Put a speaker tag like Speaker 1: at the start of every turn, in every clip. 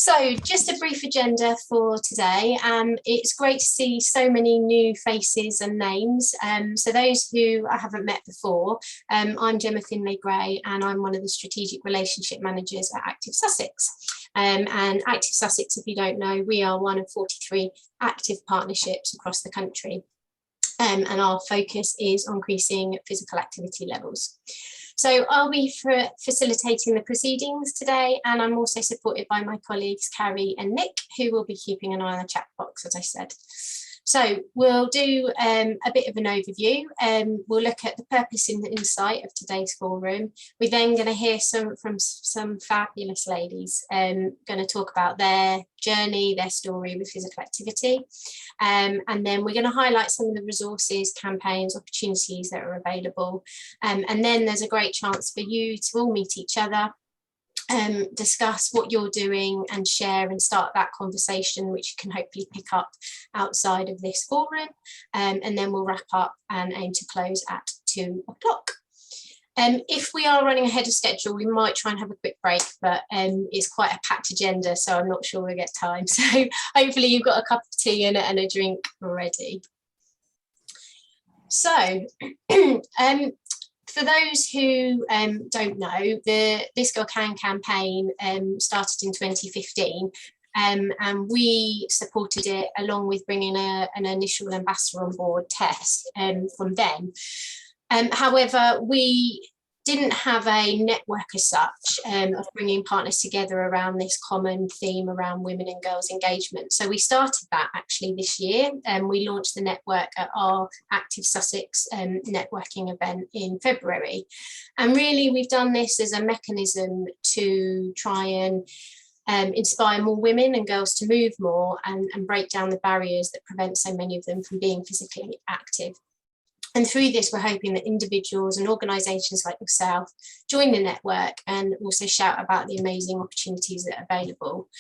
Speaker 1: So just a brief agenda for today. It's great to see so many new faces and names. So those who I haven't met before, I'm Gemma Finlay-Gray and I'm one of the Strategic Relationship Managers at Active Sussex. And Active Sussex, if you don't know, we are one of 43 active partnerships across the country. And our focus is on increasing physical activity levels. So I'll be facilitating the proceedings today, and I'm also supported by my colleagues Carrie and Nick, who will be keeping an eye on the chat box, as I said. So we'll do a bit of an overview. We'll look at the purpose and the insight of today's forum. We're then going to hear from some fabulous ladies going to talk about their journey, their story with physical activity. And then we're going to highlight some of the resources, campaigns, opportunities that are available. And then there's a great chance for you to all meet each other, discuss what you're doing and share and start that conversation, which you can hopefully pick up outside of this forum. And then we'll wrap up and aim to close at 2 o'clock. If we are running ahead of schedule, we might try and have a quick break, but it's quite a packed agenda, so I'm not sure we'll get time. So hopefully you've got a cup of tea and a drink ready. So for those who don't know, the This Girl Can campaign started in 2015, and we supported it along with bringing an initial ambassador on board, Tess, from then. However, we didn't have a network as such of bringing partners together around this common theme around women and girls engagement. So we started that actually this year, and we launched the network at our Active Sussex networking event in February. And really we've done this as a mechanism to try and inspire more women and girls to move more and break down the barriers that prevent so many of them from being physically active. And through this, we're hoping that individuals and organisations like yourself join the network and also shout about the amazing opportunities that are available.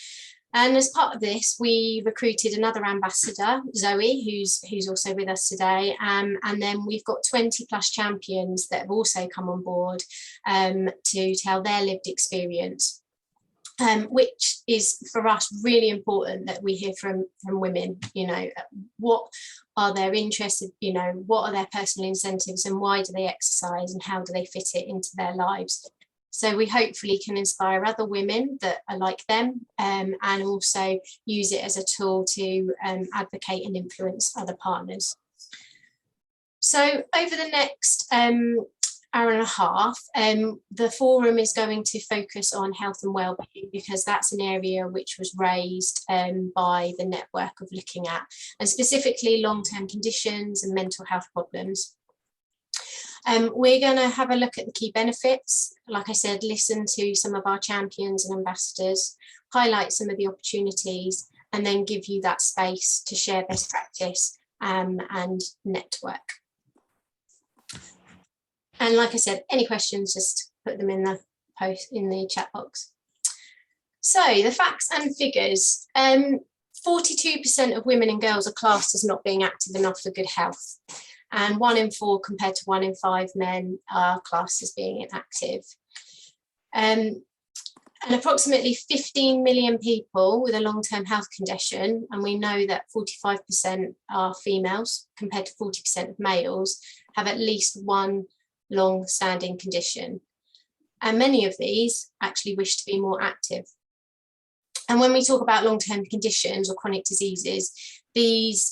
Speaker 1: And as part of this, we recruited another ambassador, Zoe, who's also with us today. And then we've got 20 plus champions that have also come on board to tell their lived experience. Which is for us really important that we hear from women, you know, what are their interests, you know, what are their personal incentives and why do they exercise and how do they fit it into their lives. So we hopefully can inspire other women that are like them and also use it as a tool to advocate and influence other partners. So over the next hour and a half, the forum is going to focus on health and wellbeing because that's an area which was raised by the network of looking at, and specifically long-term conditions and mental health problems. We're going to have a look at the key benefits, like I said, listen to some of our champions and ambassadors, highlight some of the opportunities, and then give you that space to share best practice and network. And like I said, any questions, just put them in the post in the chat box. So the facts and figures. 42% of women and girls are classed as not being active enough for good health. And 1 in 4 compared to 1 in 5 men are classed as being inactive. And approximately 15 million people with a long-term health condition, and we know that 45% are females compared to 40% of males, have at least one long-standing condition, and many of these actually wish to be more active. And when we talk about long-term conditions or chronic diseases, these,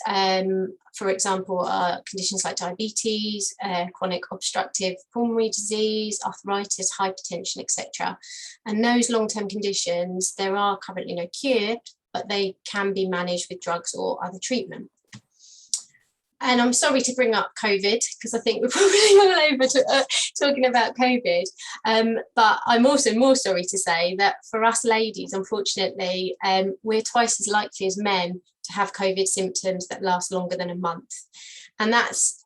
Speaker 1: for example, are conditions like diabetes, chronic obstructive pulmonary disease, arthritis, hypertension, etc. And those long-term conditions, there are currently no cure, but they can be managed with drugs or other treatment. And I'm sorry to bring up COVID because I think we're probably all over talking about COVID. But I'm also more sorry to say that for us ladies, unfortunately, we're twice as likely as men to have COVID symptoms that last longer than a month. And that's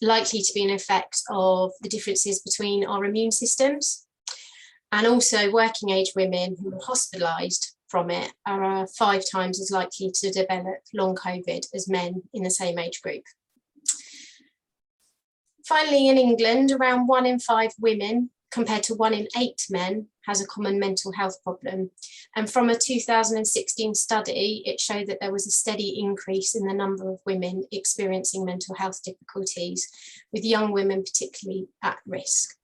Speaker 1: likely to be an effect of the differences between our immune systems. And also working age women who are hospitalised from it are 5 times as likely to develop long COVID as men in the same age group. Finally, in England, around 1 in 5 women compared to 1 in 8 men has a common mental health problem. And from a 2016 study, it showed that there was a steady increase in the number of women experiencing mental health difficulties, with young women particularly at risk.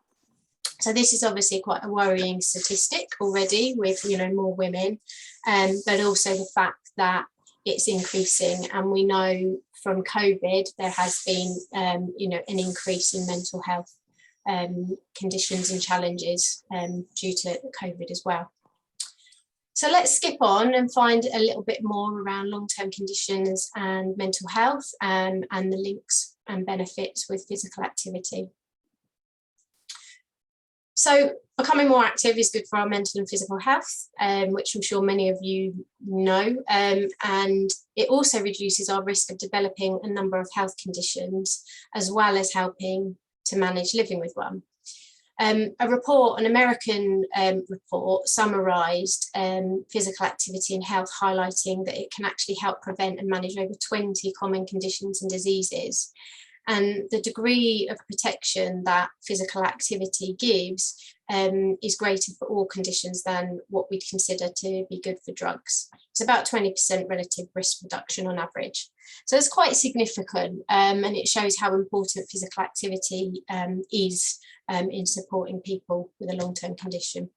Speaker 1: So this is obviously quite a worrying statistic already, with more women, but also the fact that it's increasing. And we know from COVID there has been an increase in mental health conditions and challenges due to COVID as well. So let's skip on and find a little bit more around long-term conditions and mental health, and the links and benefits with physical activity. So becoming more active is good for our mental and physical health, which I'm sure many of you know, and it also reduces our risk of developing a number of health conditions, as well as helping to manage living with one. An American report summarised physical activity and health, highlighting that it can actually help prevent and manage over 20 common conditions and diseases. And the degree of protection that physical activity gives is greater for all conditions than what we'd consider to be good for drugs. It's about 20% relative risk reduction on average. So it's quite significant, and it shows how important physical activity is in supporting people with a long-term condition.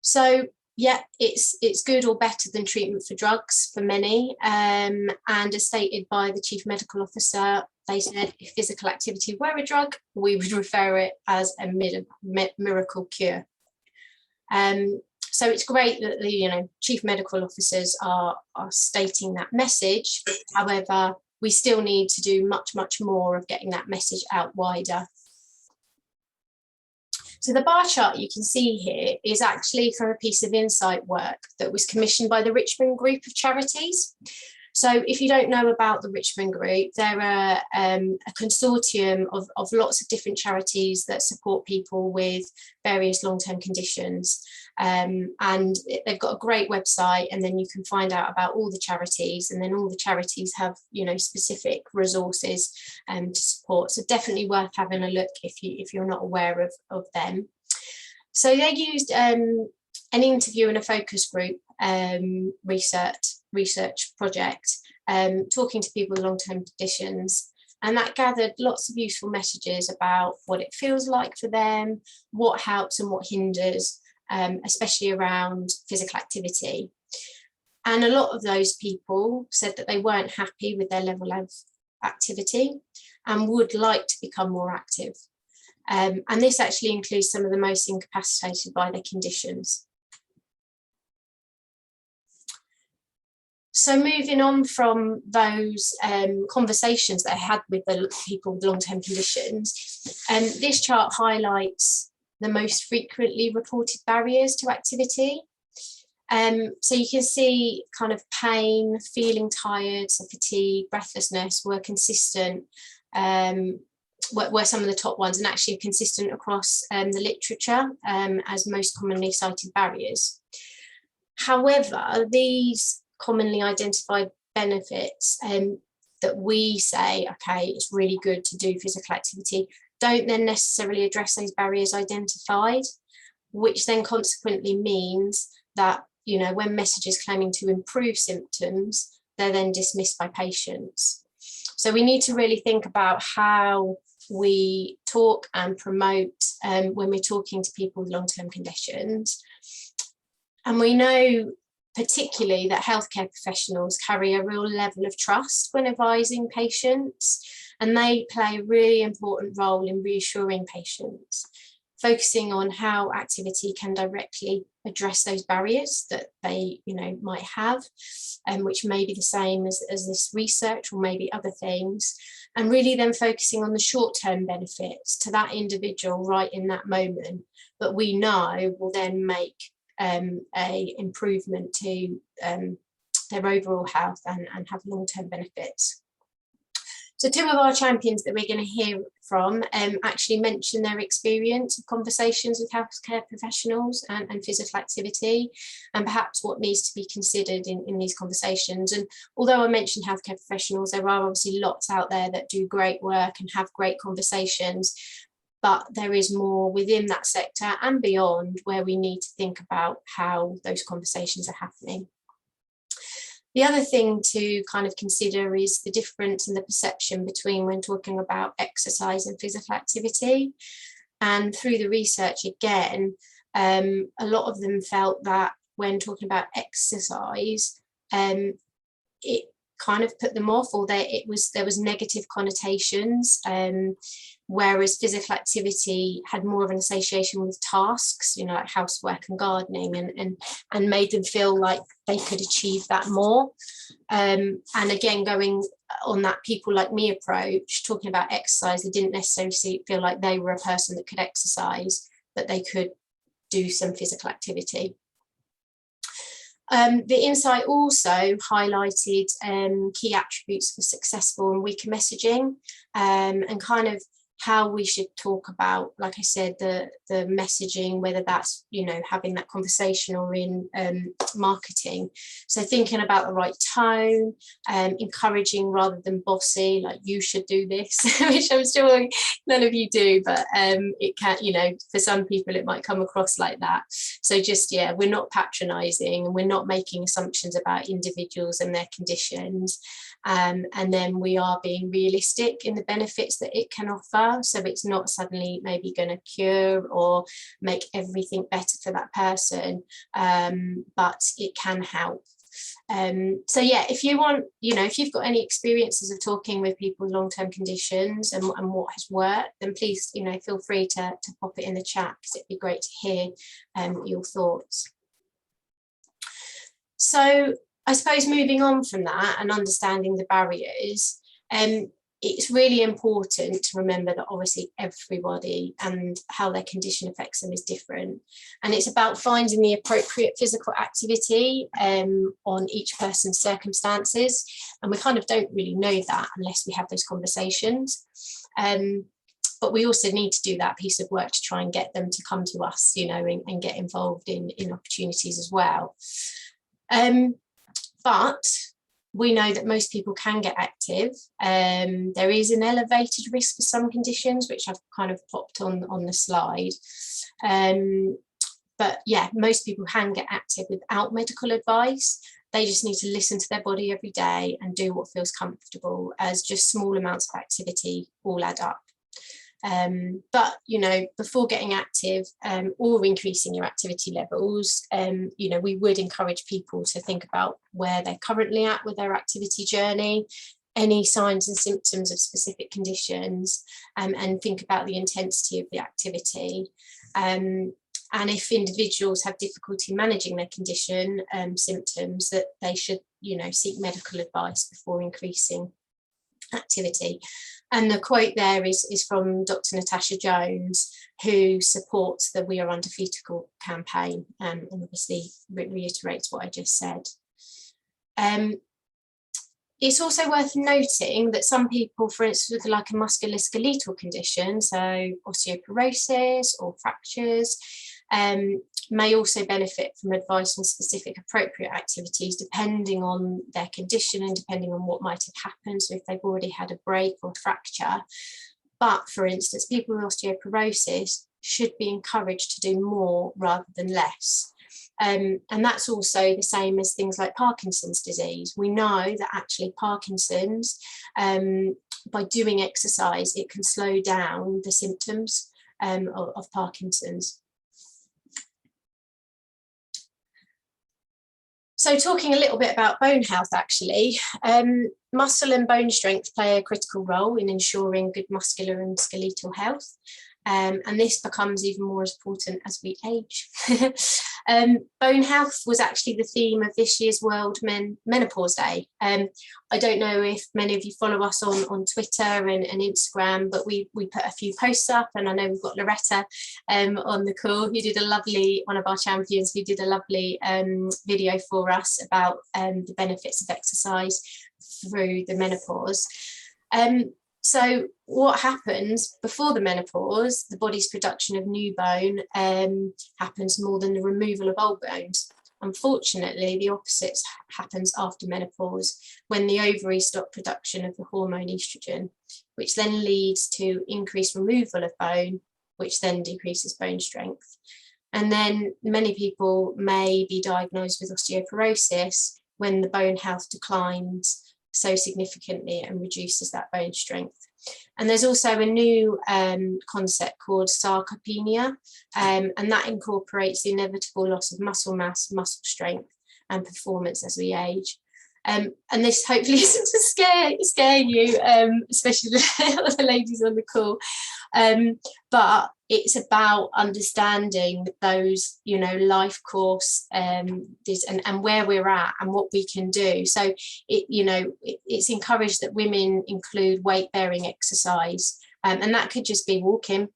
Speaker 1: So yeah, it's good or better than treatment for drugs for many, and as stated by the Chief Medical Officer, they said if physical activity were a drug, we would refer it as a miracle cure. So it's great that the Chief Medical Officers are stating that message. However, we still need to do much more of getting that message out wider. So the bar chart you can see here is actually from a piece of insight work that was commissioned by the Richmond Group of Charities. So if you don't know about the Richmond Group, they're a consortium of lots of different charities that support people with various long-term conditions. And they've got a great website, and then you can find out about all the charities, and then all the charities have specific resources to support. So definitely worth having a look if you're not aware of them. So they used an interview and a focus group research project, talking to people with long-term conditions, and that gathered lots of useful messages about what it feels like for them, what helps and what hinders, especially around physical activity. And a lot of those people said that they weren't happy with their level of activity and would like to become more active. And this actually includes some of the most incapacitated by their conditions. So moving on from those conversations that I had with the people with long-term conditions, this chart highlights the most frequently reported barriers to activity. So you can see kind of pain, feeling tired, so fatigue, breathlessness were consistent, were some of the top ones, and actually consistent across the literature as most commonly cited barriers. However, these commonly identified benefits that we say, okay, it's really good to do physical activity, don't then necessarily address those barriers identified, which then consequently means that, when messages claiming to improve symptoms, they're then dismissed by patients. So we need to really think about how we talk and promote when we're talking to people with long-term conditions. And we know particularly that healthcare professionals carry a real level of trust when advising patients, and they play a really important role in reassuring patients, focusing on how activity can directly address those barriers that they might have, which may be the same as this research or maybe other things, and really then focusing on the short-term benefits to that individual right in that moment, but we know will then make a improvement to their overall health and have long-term benefits. So two of our champions that we're going to hear from actually mention their experience of conversations with healthcare professionals and physical activity, and perhaps what needs to be considered in these conversations. And although I mentioned healthcare professionals, there are obviously lots out there that do great work and have great conversations. but there is more within that sector and beyond where we need to think about how those conversations are happening. The other thing to kind of consider is the difference in the perception between when talking about exercise and physical activity. And through the research again, a lot of them felt that when talking about exercise, it kind of put them off, or there was negative connotations, whereas physical activity had more of an association with tasks, you know, like housework and gardening, and made them feel like they could achieve that more. And again, going on that people like me approach, talking about exercise, they didn't necessarily feel like they were a person that could exercise, but they could do some physical activity. The insight also highlighted key attributes for successful and weaker messaging, and kind of how we should talk about, like I said, the messaging, whether that's, you know, having that conversation or in marketing. So thinking about the right tone, encouraging rather than bossy, like you should do this, which I'm sure none of you do, but it can, you know, for some people it might come across like that. So just, yeah, we're not patronizing and we're not making assumptions about individuals and their conditions. And then we are being realistic in the benefits that it can offer. So it's not suddenly maybe going to cure or make everything better for that person, but it can help. So yeah, if you want, you know, if you've got any experiences of talking with people with long-term conditions and what has worked, then please, you know, feel free to pop it in the chat, because it'd be great to hear your thoughts. So I suppose moving on from that and understanding the barriers, it's really important to remember that obviously everybody and how their condition affects them is different. And it's about finding the appropriate physical activity on each person's circumstances. And we kind of don't really know that unless we have those conversations. But we also need to do that piece of work to try and get them to come to us, you know, and get involved in opportunities as well. But we know that most people can get active. There is an elevated risk for some conditions, which I've kind of popped on the slide. But yeah, most people can get active without medical advice. They just need to listen to their body every day and do what feels comfortable, as just small amounts of activity all add up. But, you know, before getting active or increasing your activity levels, you know, we would encourage people to think about where they're currently at with their activity journey, any signs and symptoms of specific conditions, and think about the intensity of the activity. And if individuals have difficulty managing their condition symptoms, that they should, you know, seek medical advice before increasing activity. And the quote there is from Dr. Natasha Jones, who supports the We Are Undefeatable campaign, and obviously reiterates what I just said. It's also worth noting that some people, for instance, with like a musculoskeletal condition, so osteoporosis or fractures, may also benefit from advice on specific appropriate activities depending on their condition and depending on what might have happened. So if they've already had a break or fracture. But for instance, people with osteoporosis should be encouraged to do more rather than less. And that's also the same as things like Parkinson's disease. We know that actually Parkinson's, by doing exercise, it can slow down the symptoms of Parkinson's. So talking a little bit about bone health, actually, muscle and bone strength play a critical role in ensuring good muscular and skeletal health. And this becomes even more important as we age. Bone health was actually the theme of this year's World Menopause Day. I don't know if many of you follow us on Twitter and Instagram, but we put a few posts up, and I know we've got Loretta on the call, who did a lovely, one of our champions, who did a lovely video for us about the benefits of exercise through the menopause. So what happens before the menopause, the body's production of new bone happens more than the removal of old bones. Unfortunately, the opposite happens after menopause, when the ovaries stop production of the hormone estrogen, which then leads to increased removal of bone which then decreases bone strength. And then many people may be diagnosed with osteoporosis when the bone health declines so significantly and reduces that bone strength. And there's also a new concept called sarcopenia, and that incorporates the inevitable loss of muscle mass, muscle strength, and performance as we age. And this hopefully isn't to scare you, especially the ladies on the call, but it's about understanding those, you know, life course, and where we're at and what we can do. So it's encouraged that women include weight-bearing exercise, and that could just be walking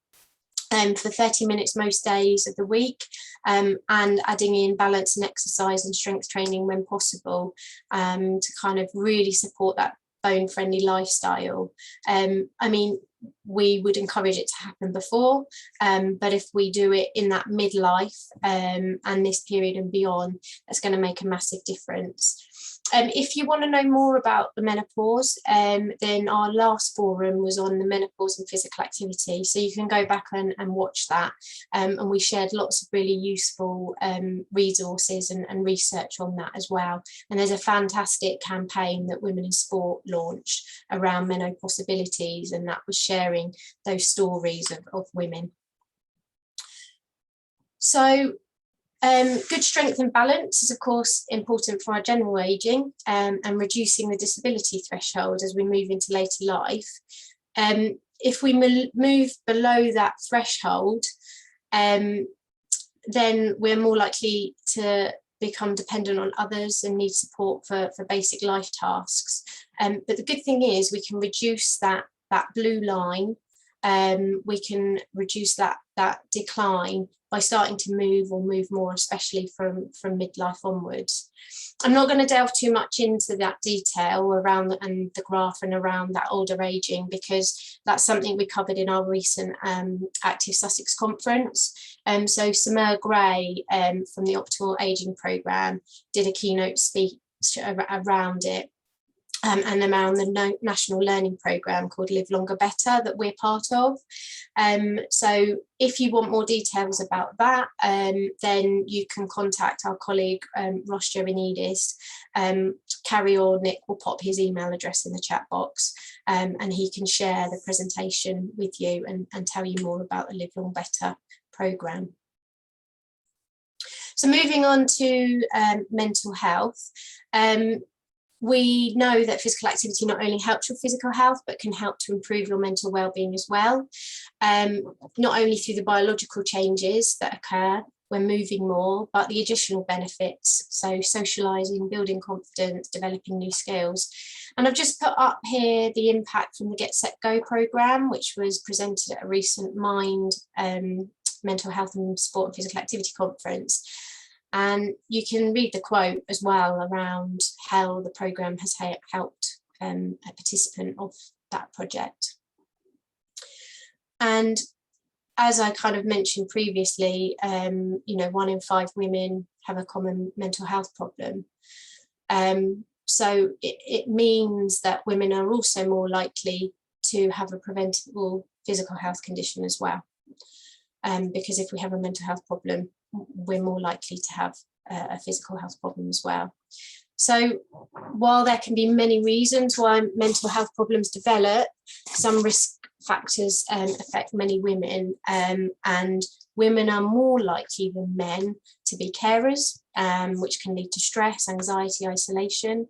Speaker 1: for 30 minutes most days of the week, and adding in balance and exercise and strength training when possible, to kind of really support that bone-friendly lifestyle. I mean, we would encourage it to happen before, but if we do it in that midlife and this period and beyond, that's going to make a massive difference. If you want to know more about the menopause, then our last forum was on the menopause and physical activity, so you can go back and watch that, and we shared lots of really useful resources and research on that as well. And there's a fantastic campaign that Women in Sport launched around menopausabilities, and that was sharing those stories of women. So good strength and balance is of course important for our general ageing, and reducing the disability threshold as we move into later life. If we move below that threshold, then we're more likely to become dependent on others and need support for basic life tasks. But the good thing is we can reduce that blue line, we can reduce that decline by starting to move more, especially from midlife onwards. I'm not going to delve too much into that detail around and the graph and around that older aging, because that's something we covered in our recent Active Sussex conference. So Samir Gray from the Optimal Aging Programme did a keynote speech around it. And around the national learning programme called Live Longer Better that we're part of. So if you want more details about that, then you can contact our colleague Ross Joanidis. Carrie or Nick will pop his email address in the chat box, and he can share the presentation with you and tell you more about the Live Long Better programme. So moving on to mental health. We know that physical activity not only helps your physical health, but can help to improve your mental well-being as well. Not only through the biological changes that occur when moving more, but the additional benefits. So socialising, building confidence, developing new skills. And I've just put up here the impact from the Get Set Go programme, which was presented at a recent Mind Mental Health and Sport and Physical Activity conference. And you can read the quote as well around how the programme has helped a participant of that project. And as I kind of mentioned previously, 1 in 5 women have a common mental health problem. So it means that women are also more likely to have a preventable physical health condition as well. Because if we have a mental health problem, we're more likely to have a physical health problem as well. So while there can be many reasons why mental health problems develop, some risk factors affect many women, and women are more likely than men to be carers, which can lead to stress, anxiety, isolation,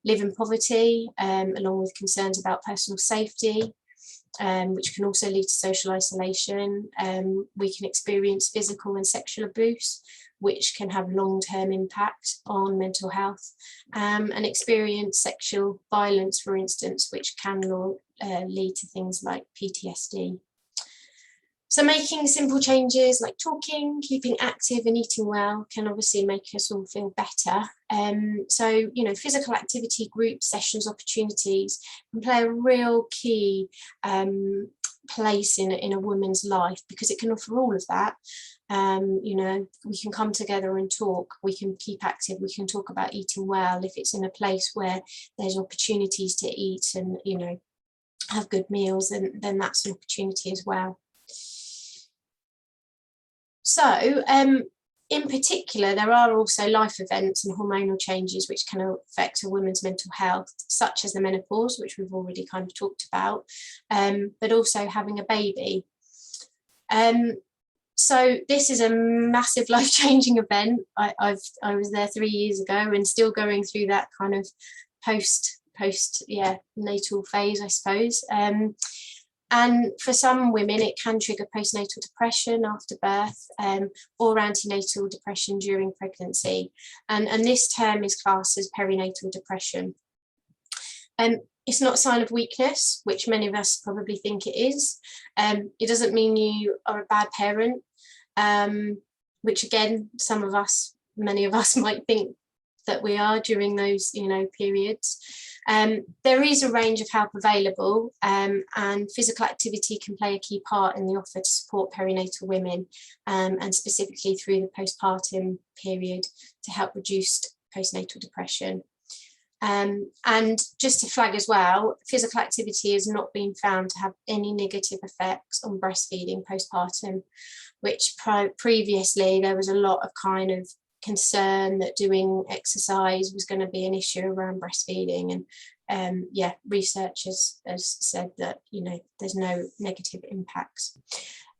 Speaker 1: live in poverty, along with concerns about personal safety, which can also lead to social isolation. We can experience physical and sexual abuse, which can have long-term impact on mental health, and experience sexual violence, for instance, which can lead to things like PTSD. So making simple changes like talking, keeping active and eating well can obviously make us all feel better. So, physical activity, group sessions, opportunities can play a real key place in a woman's life, because it can offer all of that. We can come together and talk, we can keep active, we can talk about eating well. If it's in a place where there's opportunities to eat and, have good meals, then that's an opportunity as well. So in particular, there are also life events and hormonal changes which can affect a woman's mental health, such as the menopause, which we've already kind of talked about, but also having a baby. So this is a massive life-changing event. I was there 3 years ago and still going through that kind of post natal phase, I suppose. And for some women, it can trigger postnatal depression after birth, or antenatal depression during pregnancy. And this term is classed as perinatal depression. It's not a sign of weakness, which many of us probably think it is. It doesn't mean you are a bad parent, which again, many of us might think that we are during those, periods. There is a range of help available, and physical activity can play a key part in the offer to support perinatal women, and specifically through the postpartum period to help reduce postnatal depression. And just to flag as well, physical activity has not been found to have any negative effects on breastfeeding postpartum, which previously there was a lot of kind of concern that doing exercise was going to be an issue around breastfeeding, and research has said that there's no negative impacts.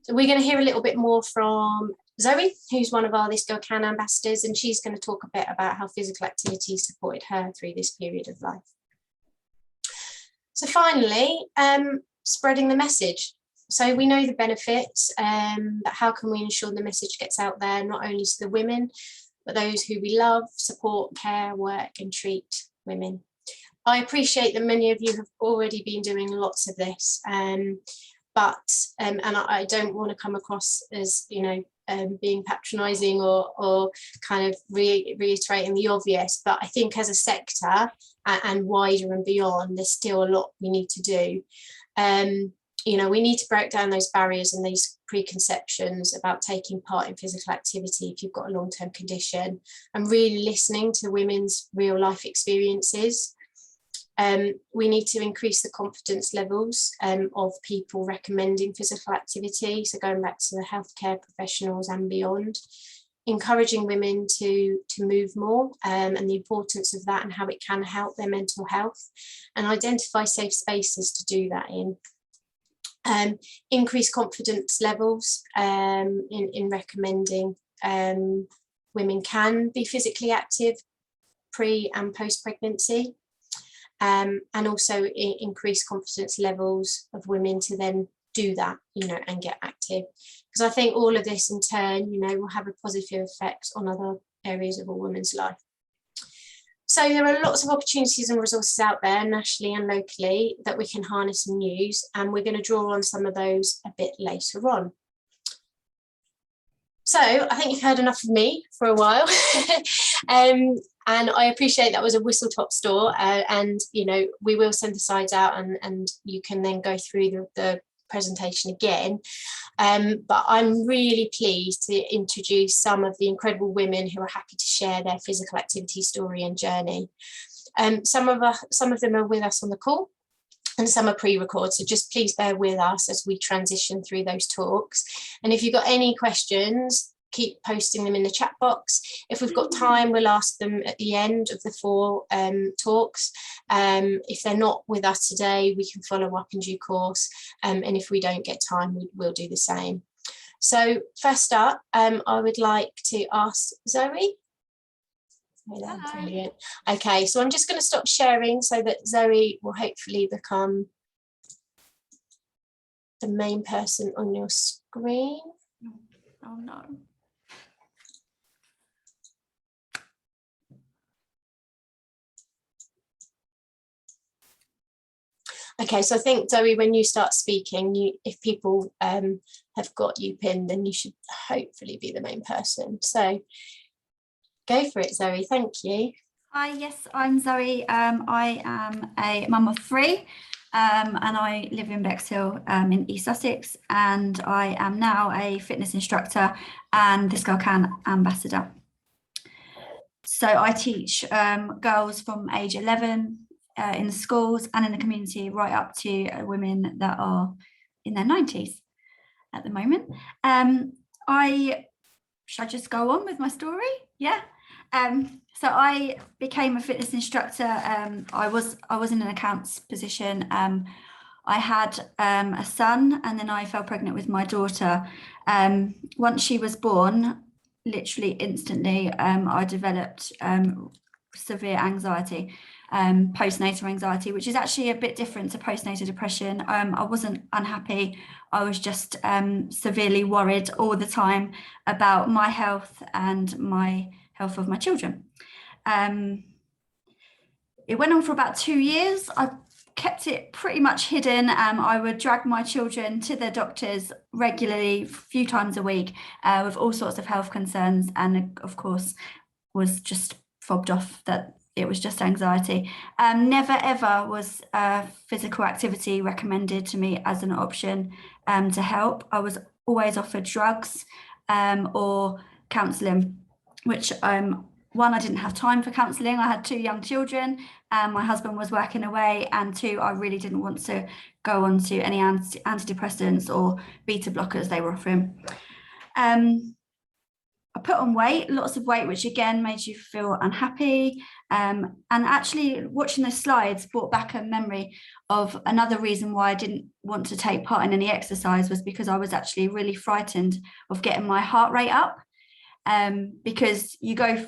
Speaker 1: So we're going to hear a little bit more from Zoe, who's one of our This Girl Can ambassadors, and she's going to talk a bit about how physical activity supported her through this period of life. So finally, spreading the message. So we know the benefits, but how can we ensure the message gets out there, not only to the women, but those who we love, support, care, work and treat women. I appreciate that many of you have already been doing lots of this, but I don't want to come across as being patronising or kind of reiterating the obvious, but I think as a sector and wider and beyond, there's still a lot we need to do. We need to break down those barriers and these preconceptions about taking part in physical activity if you've got a long-term condition, and really listening to women's real life experiences. We need to increase the confidence levels of people recommending physical activity, so going back to the healthcare professionals and beyond, encouraging women to move more, and the importance of that and how it can help their mental health, and identify safe spaces to do that in. Increase confidence levels in recommending women can be physically active pre and post pregnancy, and also increase confidence levels of women to then do that, and get active, because I think all of this in turn, will have a positive effect on other areas of a woman's life. So there are lots of opportunities and resources out there, nationally and locally, that we can harness and use, and we're going to draw on some of those a bit later on. So I think you've heard enough of me for a while, and I appreciate that was a whistle-top tour, and we will send the slides out, and you can then go through the presentation again, but I'm really pleased to introduce some of the incredible women who are happy to share their physical activity story and journey. Some of them are with us on the call, and some are pre-recorded, so just please bear with us as we transition through those talks. And if you've got any questions, keep posting them in the chat box. If we've got time, we'll ask them at the end of the 4 talks. If they're not with us today, we can follow up in due course, and if we don't get time, we'll do the same. So first up, I would like to ask Zoe. Brilliant. Okay, so I'm just going to stop sharing so that Zoe will hopefully become the main person on your screen.
Speaker 2: Oh no.
Speaker 1: Okay, so I think, Zoe, when you start speaking, if people have got you pinned, then you should hopefully be the main person. So go for it, Zoe. Thank you.
Speaker 2: Hi, yes, I'm Zoe. I am a mum of 3, and I live in Bexhill in East Sussex, and I am now a fitness instructor and This Girl Can ambassador. So I teach girls from age 11 in the schools and in the community, right up to women that are in their 90s at the moment. I should I just go on with my story? Yeah. So I became a fitness instructor. I was in an accounts position. I had a son, and then I fell pregnant with my daughter. Once she was born, literally instantly, I developed severe anxiety, postnatal anxiety, which is actually a bit different to postnatal depression. I wasn't unhappy. I was just severely worried all the time about my health and my health of my children. It went on for about 2 years. I kept it pretty much hidden. I would drag my children to the doctors regularly, a few times a week, with all sorts of health concerns, and of course was just fobbed off that it was just anxiety. Never ever was physical activity recommended to me as an option to help. I was always offered drugs or counselling, which one, I didn't have time for counselling. I had 2 young children, my husband was working away, and 2, I really didn't want to go on to any antidepressants or beta blockers they were offering. I put on weight, lots of weight, which again made you feel unhappy. And actually watching those slides brought back a memory of another reason why I didn't want to take part in any exercise, was because I was actually really frightened of getting my heart rate up. Because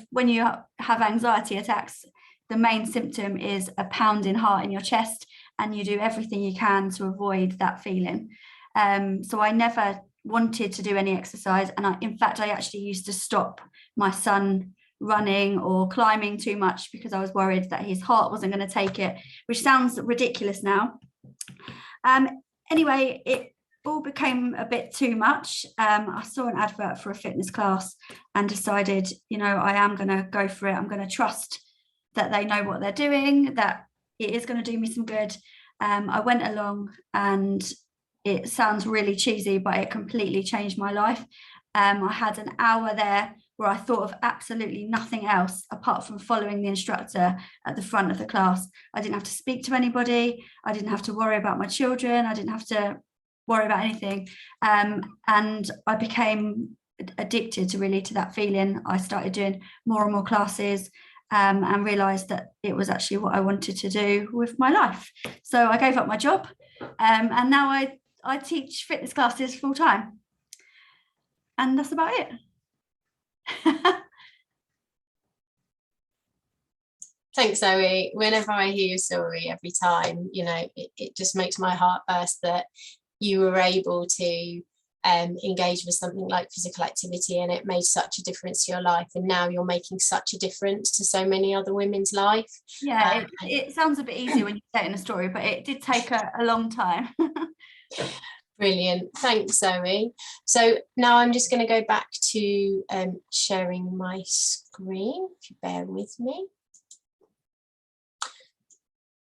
Speaker 2: when you have anxiety attacks, the main symptom is a pounding heart in your chest, and you do everything you can to avoid that feeling. So I never wanted to do any exercise, and in fact I actually used to stop my son running or climbing too much because I was worried that his heart wasn't going to take it, which sounds ridiculous now. Anyway, it all became a bit too much. I saw an advert for a fitness class and decided, I am going to go for it. I'm going to trust that they know what they're doing, that it is going to do me some good. I went along, and it sounds really cheesy, but it completely changed my life. I had an hour there where I thought of absolutely nothing else apart from following the instructor at the front of the class. I didn't have to speak to anybody. I didn't have to worry about my children. I didn't have to worry about anything. And I became addicted to that feeling. I started doing more and more classes, and realised that it was actually what I wanted to do with my life. So I gave up my job, and now I teach fitness classes full time. And that's about it.
Speaker 1: Thanks, Zoe. Whenever I hear your story, every time, it just makes my heart burst that you were able to engage with something like physical activity, and it made such a difference to your life, and now you're making such a difference to so many other women's life.
Speaker 2: Yeah, it sounds a bit easier when you say it in a story, but it did take a long time.
Speaker 1: Brilliant. Thanks, Zoe. So now I'm just going to go back to sharing my screen, if you bear with me.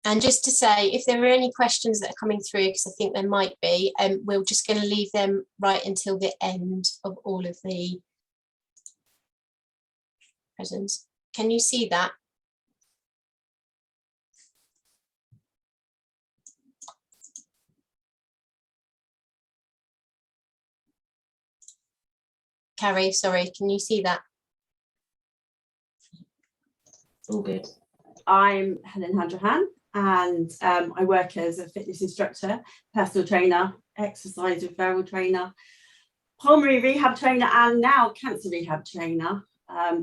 Speaker 1: And just to say, if there are any questions that are coming through, because I think there might be, we're just going to leave them right until the end of all of the presents. Can you see that? Carrie, sorry, can you see that?
Speaker 3: All good. I'm Helen Handrahan, and I work as a fitness instructor, personal trainer, exercise referral trainer, pulmonary rehab trainer, and now cancer rehab trainer.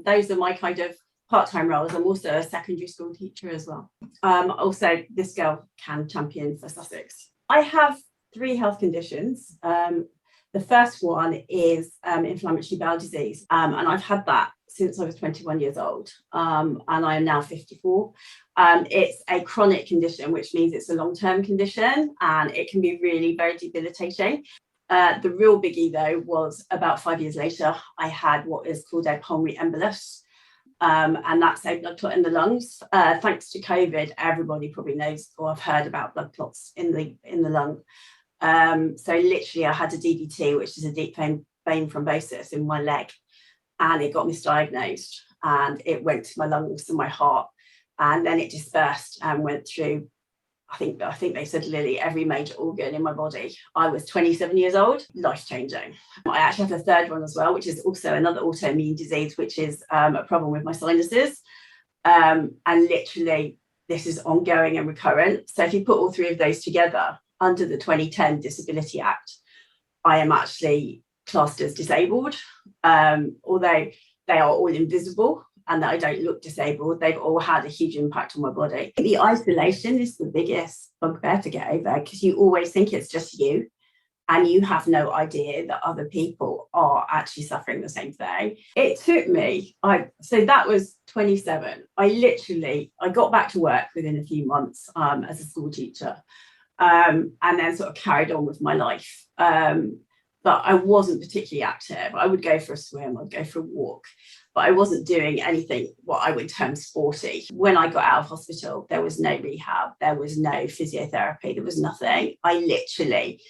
Speaker 3: Those are my kind of part-time roles. I'm also a secondary school teacher as well. Also, this girl can champion for Sussex. I have 3 health conditions. The first one is inflammatory bowel disease, and I've had that since I was 21 years old, and I am now 54. It's a chronic condition, which means it's a long-term condition, and it can be really very debilitating. The real biggie, though, was about 5 years later, I had what is called a pulmonary embolus, and that's a blood clot in the lungs. Thanks to COVID, everybody probably knows or have heard about blood clots in the lung. So literally I had a DVT, which is a deep vein thrombosis in my leg, and it got misdiagnosed, and it went to my lungs and my heart, and then it dispersed and went through I think they said Lily, every major organ in my body. I was 27 years old, life-changing. I actually have a third one as well, which is also another autoimmune disease, which is a problem with my sinuses. And literally, this is ongoing and recurrent. So if you put all three of those together under the 2010 Disability Act, I am actually classed as disabled, although they are all invisible and that I don't look disabled. They've all had a huge impact on my body. The isolation is the biggest bugbear to get over, because you always think it's just you and you have no idea that other people are actually suffering the same thing. It took me, so that was 27. I got back to work within a few months as a school teacher, and then sort of carried on with my life. But I wasn't particularly active. I would go for a swim, I'd go for a walk, but I wasn't doing anything what I would term sporty. When I got out of hospital, there was no rehab, there was no physiotherapy, there was nothing. I literally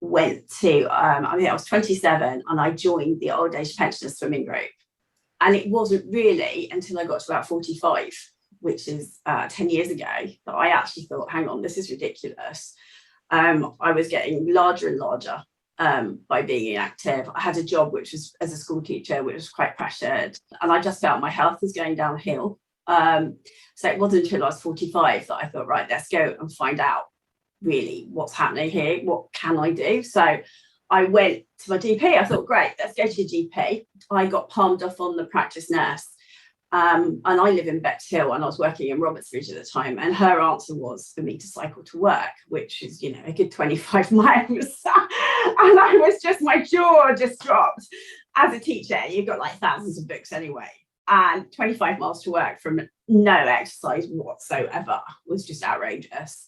Speaker 3: went to, I was 27 and I joined the old age pensioners swimming group. And it wasn't really until I got to about 45, which is 10 years ago, that I actually thought, hang on, this is ridiculous. I was getting larger and larger by being inactive. I had a job which was as a school teacher, which was quite pressured, and I just felt my health was going downhill. So it wasn't until I was 45 that I thought, right, let's go and find out really what's happening here. What can I do? So I went to my GP. I thought, great, let's go to the GP. I got palmed off on the practice nurse. And I live in Bexhill and I was working in Robertsbridge at the time. And her answer was for me to cycle to work, which is, you know, a good 25 miles. And I was just, my jaw just dropped. As a teacher, you've got like thousands of books anyway. And 25 miles to work from no exercise whatsoever was just outrageous.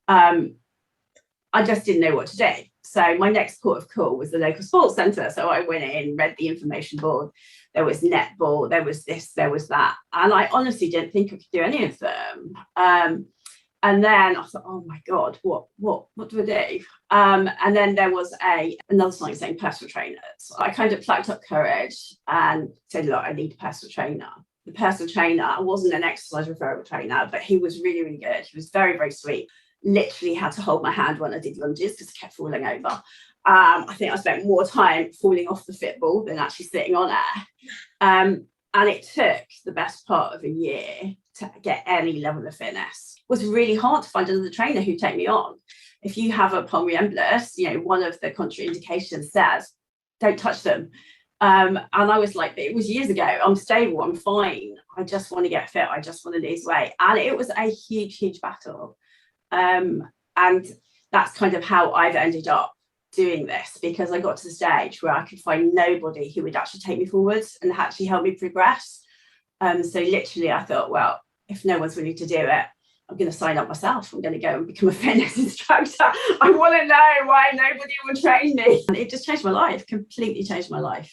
Speaker 3: I just didn't know what to do. So my next port of call was the local sports centre. So I went in, read the information board. There was netball, there was this, there was that. And I honestly didn't think I could do any of them. And then I thought, oh my God, what do I do? And then there was another sign saying personal trainers. I kind of plucked up courage and said, look, I need a personal trainer. The personal trainer wasn't an exercise referral trainer, but he was really, really good. He was very, very sweet. Literally had to hold my hand when I did lunges because I kept falling over. I think I spent more time falling off the fitball than actually sitting on air. And it took the best part of a year to get any level of fitness. It was really hard to find another trainer who'd take me on. If you have a pulmonary embolus, you know, one of the contraindications says, don't touch them. And I was like, it was years ago, I'm stable, I'm fine. I just want to get fit. I just want to lose weight. And it was a huge, huge battle. And that's kind of how I've ended up doing this, because I got to the stage where I could find nobody who would actually take me forwards and actually help me progress. So literally I thought, well, if no one's willing to do it, I'm going to sign up myself. I'm going to go and become a fitness instructor. I want to know why nobody will train me. And it just changed my life, completely changed my life.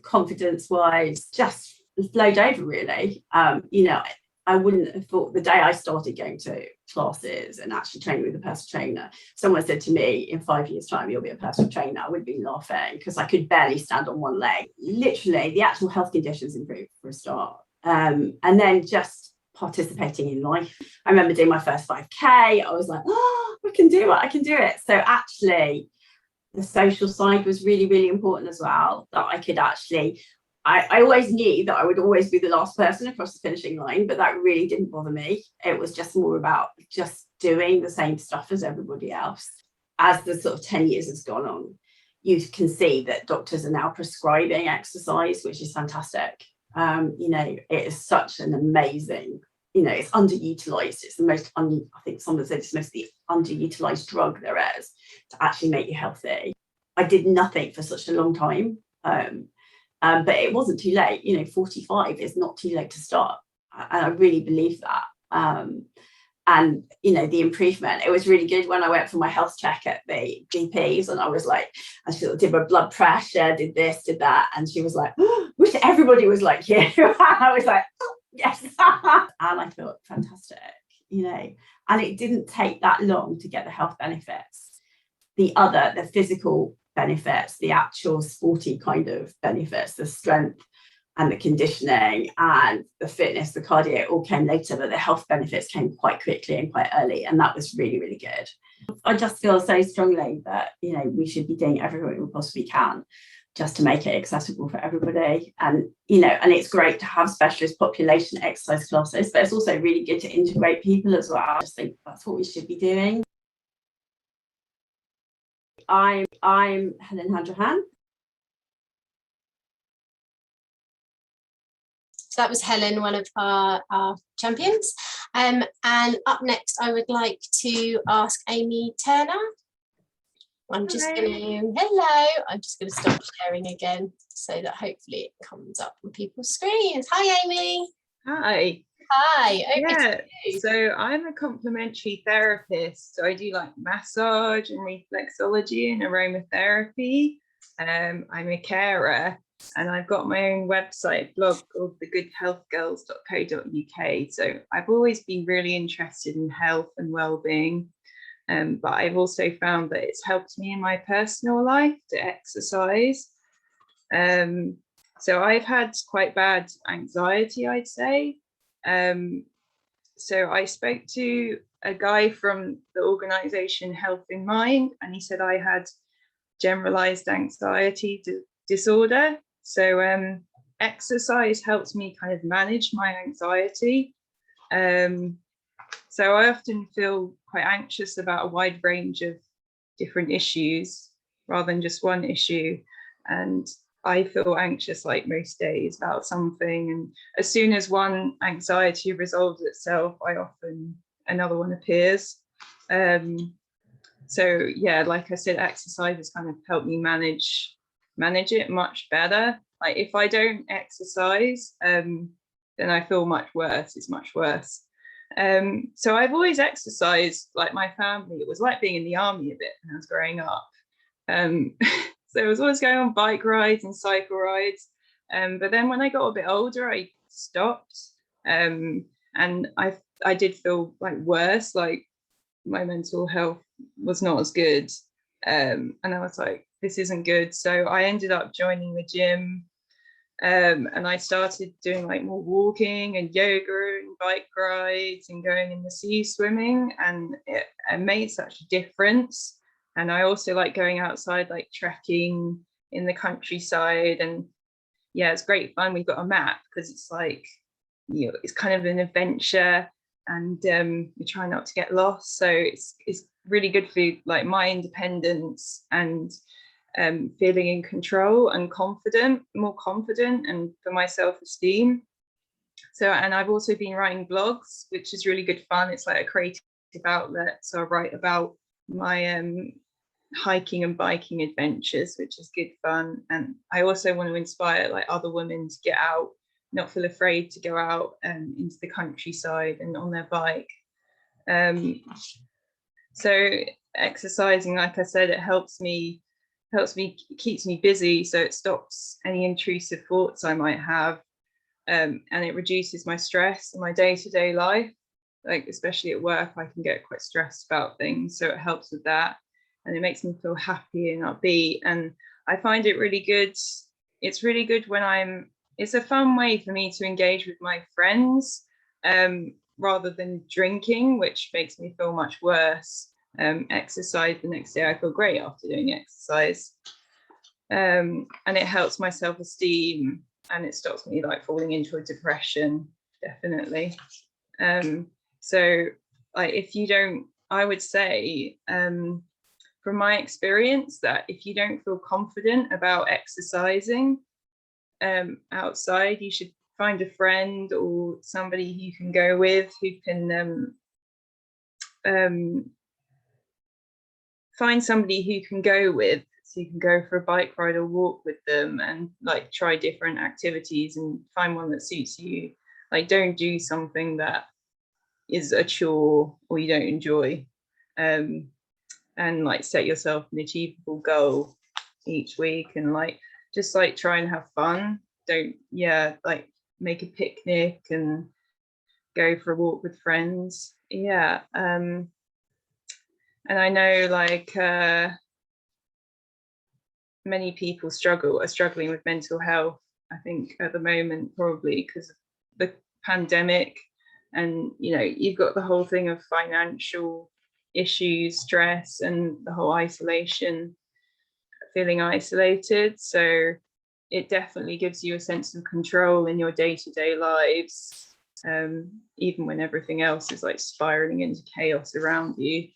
Speaker 3: Confidence wise, just flowed over really. You know, I wouldn't have thought the day I started going to classes and actually training with a personal trainer, someone said to me, in 5 years' time, you'll be a personal trainer, I would be laughing because I could barely stand on one leg. Literally, the actual health conditions improved for a start. And then just participating in life. I remember doing my first 5K. I was like, oh, I can do it. I can do it. So actually, the social side was really, really important as well, that I could actually, I always knew that I would always be the last person across the finishing line, but that really didn't bother me. It was just more about just doing the same stuff as everybody else. As the sort of 10 years has gone on, you can see that doctors are now prescribing exercise, which is fantastic. You know, it is such an amazing, you know, it's underutilized. It's the most, I think someone said it's most the underutilized drug there is to actually make you healthy. I did nothing for such a long time. But it wasn't too late. You know, 45 is not too late to start. And I really believe that. And, you know, the improvement, it was really good when I went for my health check at the GPs, and I was like, I sort of did my blood pressure, did this, did that. And she was like, oh, wish everybody was like you. I was like, oh, yes. And I thought, fantastic, you know, and it didn't take that long to get the health benefits. The physical benefits, the actual sporty kind of benefits, the strength, and the conditioning and the fitness, the cardio all came later, but the health benefits came quite quickly and quite early, and that was really, really good. I just feel so strongly that, you know, we should be doing everything we possibly can just to make it accessible for everybody. And, you know, and it's great to have specialist population exercise classes, but it's also really good to integrate people as well. I just think that's what we should be doing. I'm Helen Handrahan.
Speaker 1: So that was Helen, one of our champions. And up next, I would like to ask Amy Turner. I'm just going to stop sharing again so that hopefully it comes up on people's screens. Hi, Amy.
Speaker 4: Hi.
Speaker 1: Hi. Over to you.
Speaker 4: So I'm a complementary therapist. So I do like massage and reflexology and aromatherapy. I'm a carer, and I've got my own website blog called thegoodhealthgirls.co.uk. So I've always been really interested in health and well-being. But I've also found that it's helped me in my personal life to exercise. So I've had quite bad anxiety, I'd say. So I spoke to a guy from the organisation Health in Mind, and he said I had generalised anxiety disorder. So exercise helps me kind of manage my anxiety. So I often feel quite anxious about a wide range of different issues rather than just one issue. And I feel anxious like most days about something. And as soon as one anxiety resolves itself, another one appears. So yeah, like I said, exercise has kind of helped me manage it much better. Like if I don't exercise, then I feel much worse. It's much worse. So I've always exercised like my family. It was like being in the army a bit when I was growing up. So I was always going on bike rides and cycle rides. But then when I got a bit older, I stopped. And I did feel like worse, like my mental health was not as good. And I was like, this isn't good. So I ended up joining the gym. And I started doing like more walking and yoga and bike rides and going in the sea swimming, and it made such a difference. And I also like going outside, like trekking in the countryside, and yeah, it's great fun. We've got a map because it's like, you know, it's kind of an adventure, and we try not to get lost. So it's really good for like my independence and feeling in control and more confident, and for my self-esteem. So, and I've also been writing blogs, which is really good fun. It's like a creative outlet. So I write about my hiking and biking adventures, which is good fun. And I also want to inspire like other women to get out, not feel afraid to go out into the countryside and on their bike. So exercising, like I said, it keeps me busy, so it stops any intrusive thoughts I might have, and it reduces my stress in my day-to-day life. Like especially at work, I can get quite stressed about things, so it helps with that, and it makes me feel happy and upbeat. And I find it really good. It's really good when it's a fun way for me to engage with my friends, rather than drinking, which makes me feel much worse. Exercise the next day, I feel great after doing exercise, and it helps my self-esteem, and it stops me like falling into a depression, definitely. So like I would say from my experience that if you don't feel confident about exercising outside, you should find a friend or somebody you can go with who can find somebody who can go with, so you can go for a bike ride or walk with them and like try different activities and find one that suits you. Like don't do something that is a chore or you don't enjoy, and like set yourself an achievable goal each week, and like just like try and have fun. Like make a picnic and go for a walk with friends. And I know like many people are struggling with mental health, I think at the moment, probably because of the pandemic, and you've got the whole thing of financial issues, stress, and the whole isolation, feeling isolated. So it definitely gives you a sense of control in your day-to-day lives, even when everything else is like spiraling into chaos around you.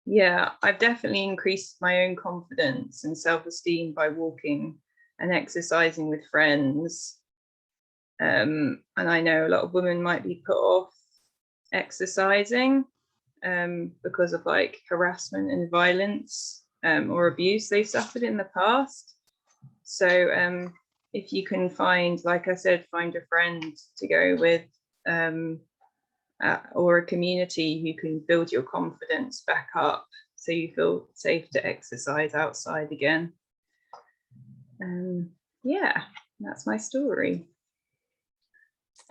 Speaker 4: Yeah, I've definitely increased my own confidence and self-esteem by walking and exercising with friends. And I know a lot of women might be put off exercising because of like harassment and violence or abuse they suffered in the past. So if you can find, like I said, find a friend to go with, or a community who can build your confidence back up so you feel safe to exercise outside again. Yeah, that's my story.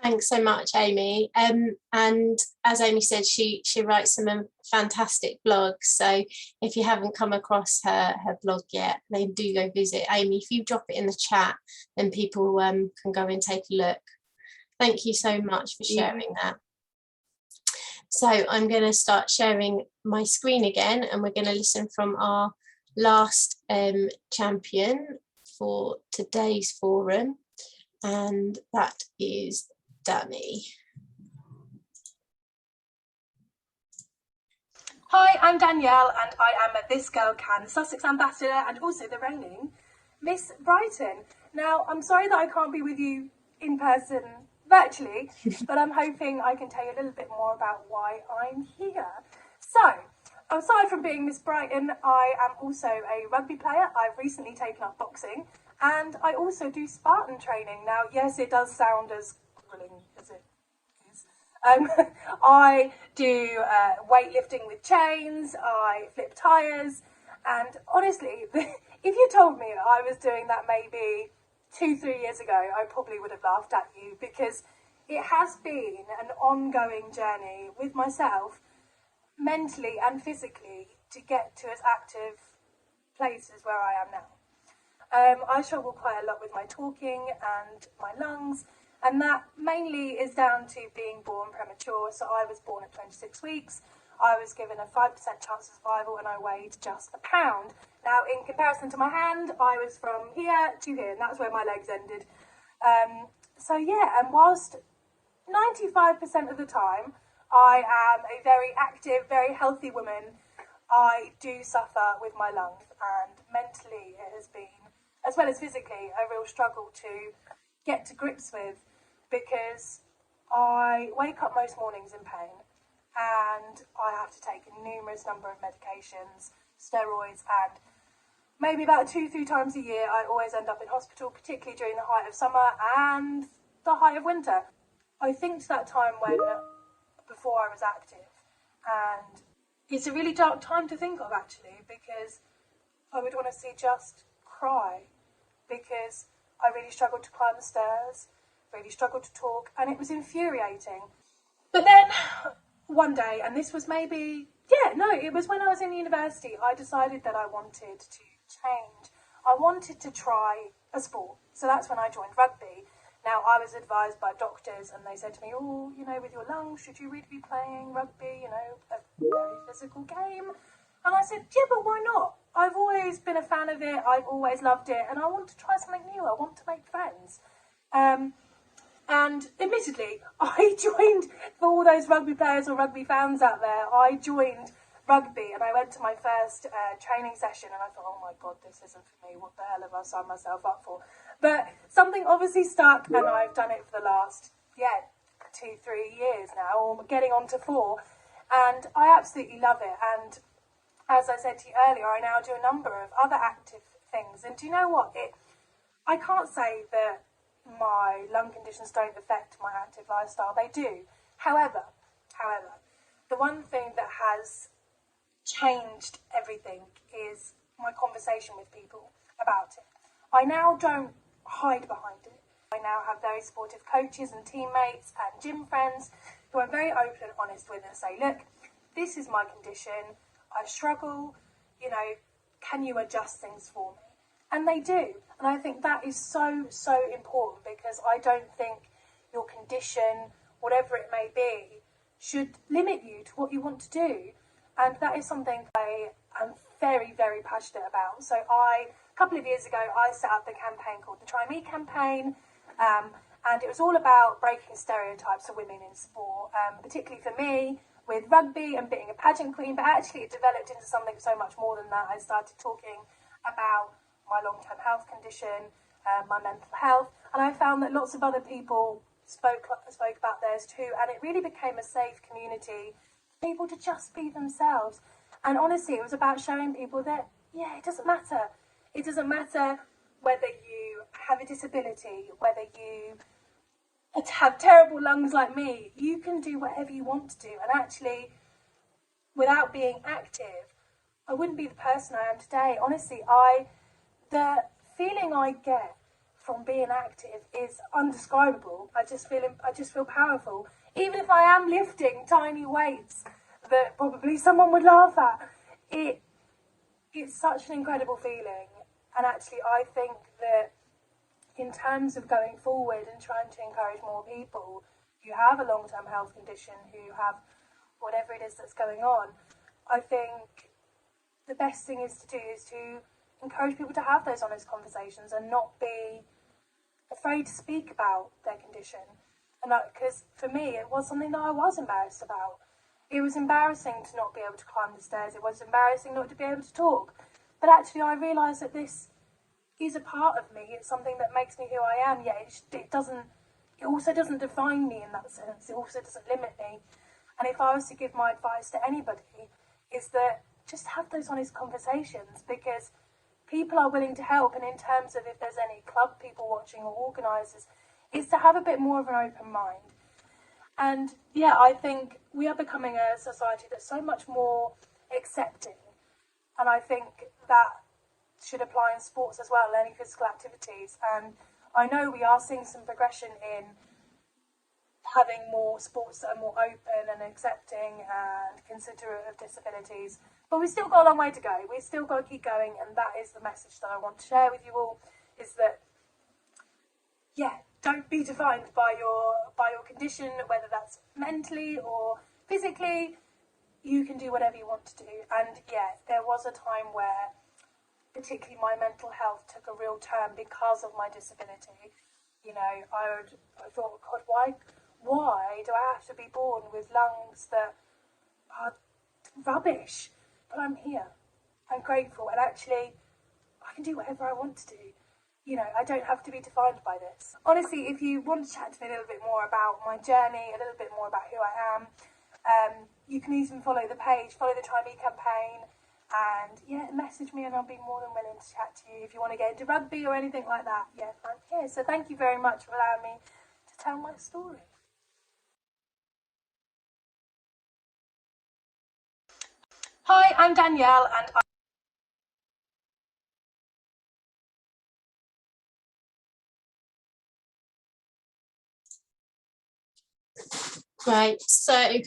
Speaker 1: Thanks so much, Amy. And as Amy said, she writes some fantastic blogs. So if you haven't come across her blog yet, then do go visit. Amy, if you drop it in the chat, then people can go and take a look. Thank you so much for sharing that. So I'm going to start sharing my screen again, and we're going to listen from our last champion for today's forum, and that is Danny.
Speaker 5: Hi, I'm Danielle, and I am a This Girl Can Sussex Ambassador and also the reigning Miss Brighton. Now, I'm sorry that I can't be with you in person virtually, but I'm hoping I can tell you a little bit more about why I'm here. So, aside from being Miss Brighton, I am also a rugby player. I've recently taken up boxing, and I also do Spartan training. Now, yes, it does sound as grueling as it is. I do weightlifting with chains, I flip tyres, and honestly, if you told me I was doing that maybe 2-3 years ago, I probably would have laughed at you, because it has been an ongoing journey with myself, mentally and physically, to get to as active places where I am now. I struggle quite a lot with my talking and my lungs, and that mainly is down to being born premature. So I was born at 26 weeks. I was given a 5% chance of survival, and I weighed just a pound. Now, in comparison to my hand, I was from here to here, and that's where my legs ended. So yeah, and whilst 95% of the time I am a very active, very healthy woman, I do suffer with my lungs, and mentally it has been, as well as physically, a real struggle to get to grips with, because I wake up most mornings in pain, and I have to take a numerous number of medications, steroids, and maybe about 2-3 times a year I always end up in hospital, particularly during the height of summer and the height of winter. I think to that time when, before I was active, and it's a really dark time to think of actually, because I would honestly just cry, because I really struggled to climb the stairs, really struggled to talk, and it was infuriating. But then one day, and this was maybe, it was when I was in university, I decided that I wanted to change. I wanted to try a sport. So that's when I joined rugby. Now, I was advised by doctors, and they said to me, with your lungs, should you really be playing rugby, a very physical game? And I said, yeah, but why not? I've always been a fan of it. I've always loved it. And I want to try something new. I want to make friends. And admittedly, I joined, for all those rugby players or rugby fans out there, I joined rugby, and I went to my first training session, and I thought, oh my God, this isn't for me. What the hell have I signed myself up for? But something obviously stuck, and I've done it for the last, 2-3 years now, or getting on to 4. And I absolutely love it. And as I said to you earlier, I now do a number of other active things. And do you know what? I can't say that my lung conditions don't affect my active lifestyle. They do. However, the one thing that has changed everything is my conversation with people about it. I now don't hide behind it. I now have very supportive coaches and teammates and gym friends who I'm very open and honest with, and say, look, this is my condition. I struggle. you know, can you adjust things for me? And they do. And I think that is so, so important, because I don't think your condition, whatever it may be, should limit you to what you want to do. And that is something I am very, very passionate about. So a couple of years ago, I set up the campaign called the Try Me campaign. And it was all about breaking stereotypes of women in sport, particularly for me with rugby and being a pageant queen. But actually it developed into something so much more than that. I started talking about my long-term health condition, my mental health, and I found that lots of other people spoke about theirs too, and it really became a safe community for people to just be themselves. And honestly, it was about showing people that, yeah, it doesn't matter. It doesn't matter whether you have a disability, whether you have terrible lungs like me. You can do whatever you want to do, and actually, without being active, I wouldn't be the person I am today. Honestly, the feeling I get from being active is undescribable. I just feel powerful. Even if I am lifting tiny weights that probably someone would laugh at, it's such an incredible feeling. And actually, I think that in terms of going forward and trying to encourage more people who have a long-term health condition, who have whatever it is that's going on, I think the best thing is to encourage people to have those honest conversations and not be afraid to speak about their condition. And because for me, it was something that I was embarrassed about. It was embarrassing to not be able to climb the stairs. It was embarrassing not to be able to talk. But actually, I realised that this is a part of me. It's something that makes me who I am. Yet it also doesn't define me in that sense. It also doesn't limit me. And if I was to give my advice to anybody, is that just have those honest conversations, because people are willing to help. And in terms of if there's any club people watching or organisers, is to have a bit more of an open mind. And yeah, I think we are becoming a society that's so much more accepting. And I think that should apply in sports as well, learning physical activities. And I know we are seeing some progression in having more sports that are more open and accepting and considerate of disabilities. But we've still got a long way to go. We've still got to keep going, and that is the message that I want to share with you all, is that, yeah, don't be defined by your condition, whether that's mentally or physically. You can do whatever you want to do. And yeah, there was a time where particularly my mental health took a real turn because of my disability. You know, I thought, God, why do I have to be born with lungs that are rubbish? But I'm here. I'm grateful, and actually, I can do whatever I want to do. You know, I don't have to be defined by this. Honestly, if you want to chat to me a little bit more about my journey, a little bit more about who I am, you can even follow the page, follow the Try Me campaign, and yeah, message me and I'll be more than willing to chat to you. If you want to get into rugby or anything like that, yeah, I'm here. So thank you very much for allowing me to tell my story. Hi, I'm Danielle, and
Speaker 1: Right, so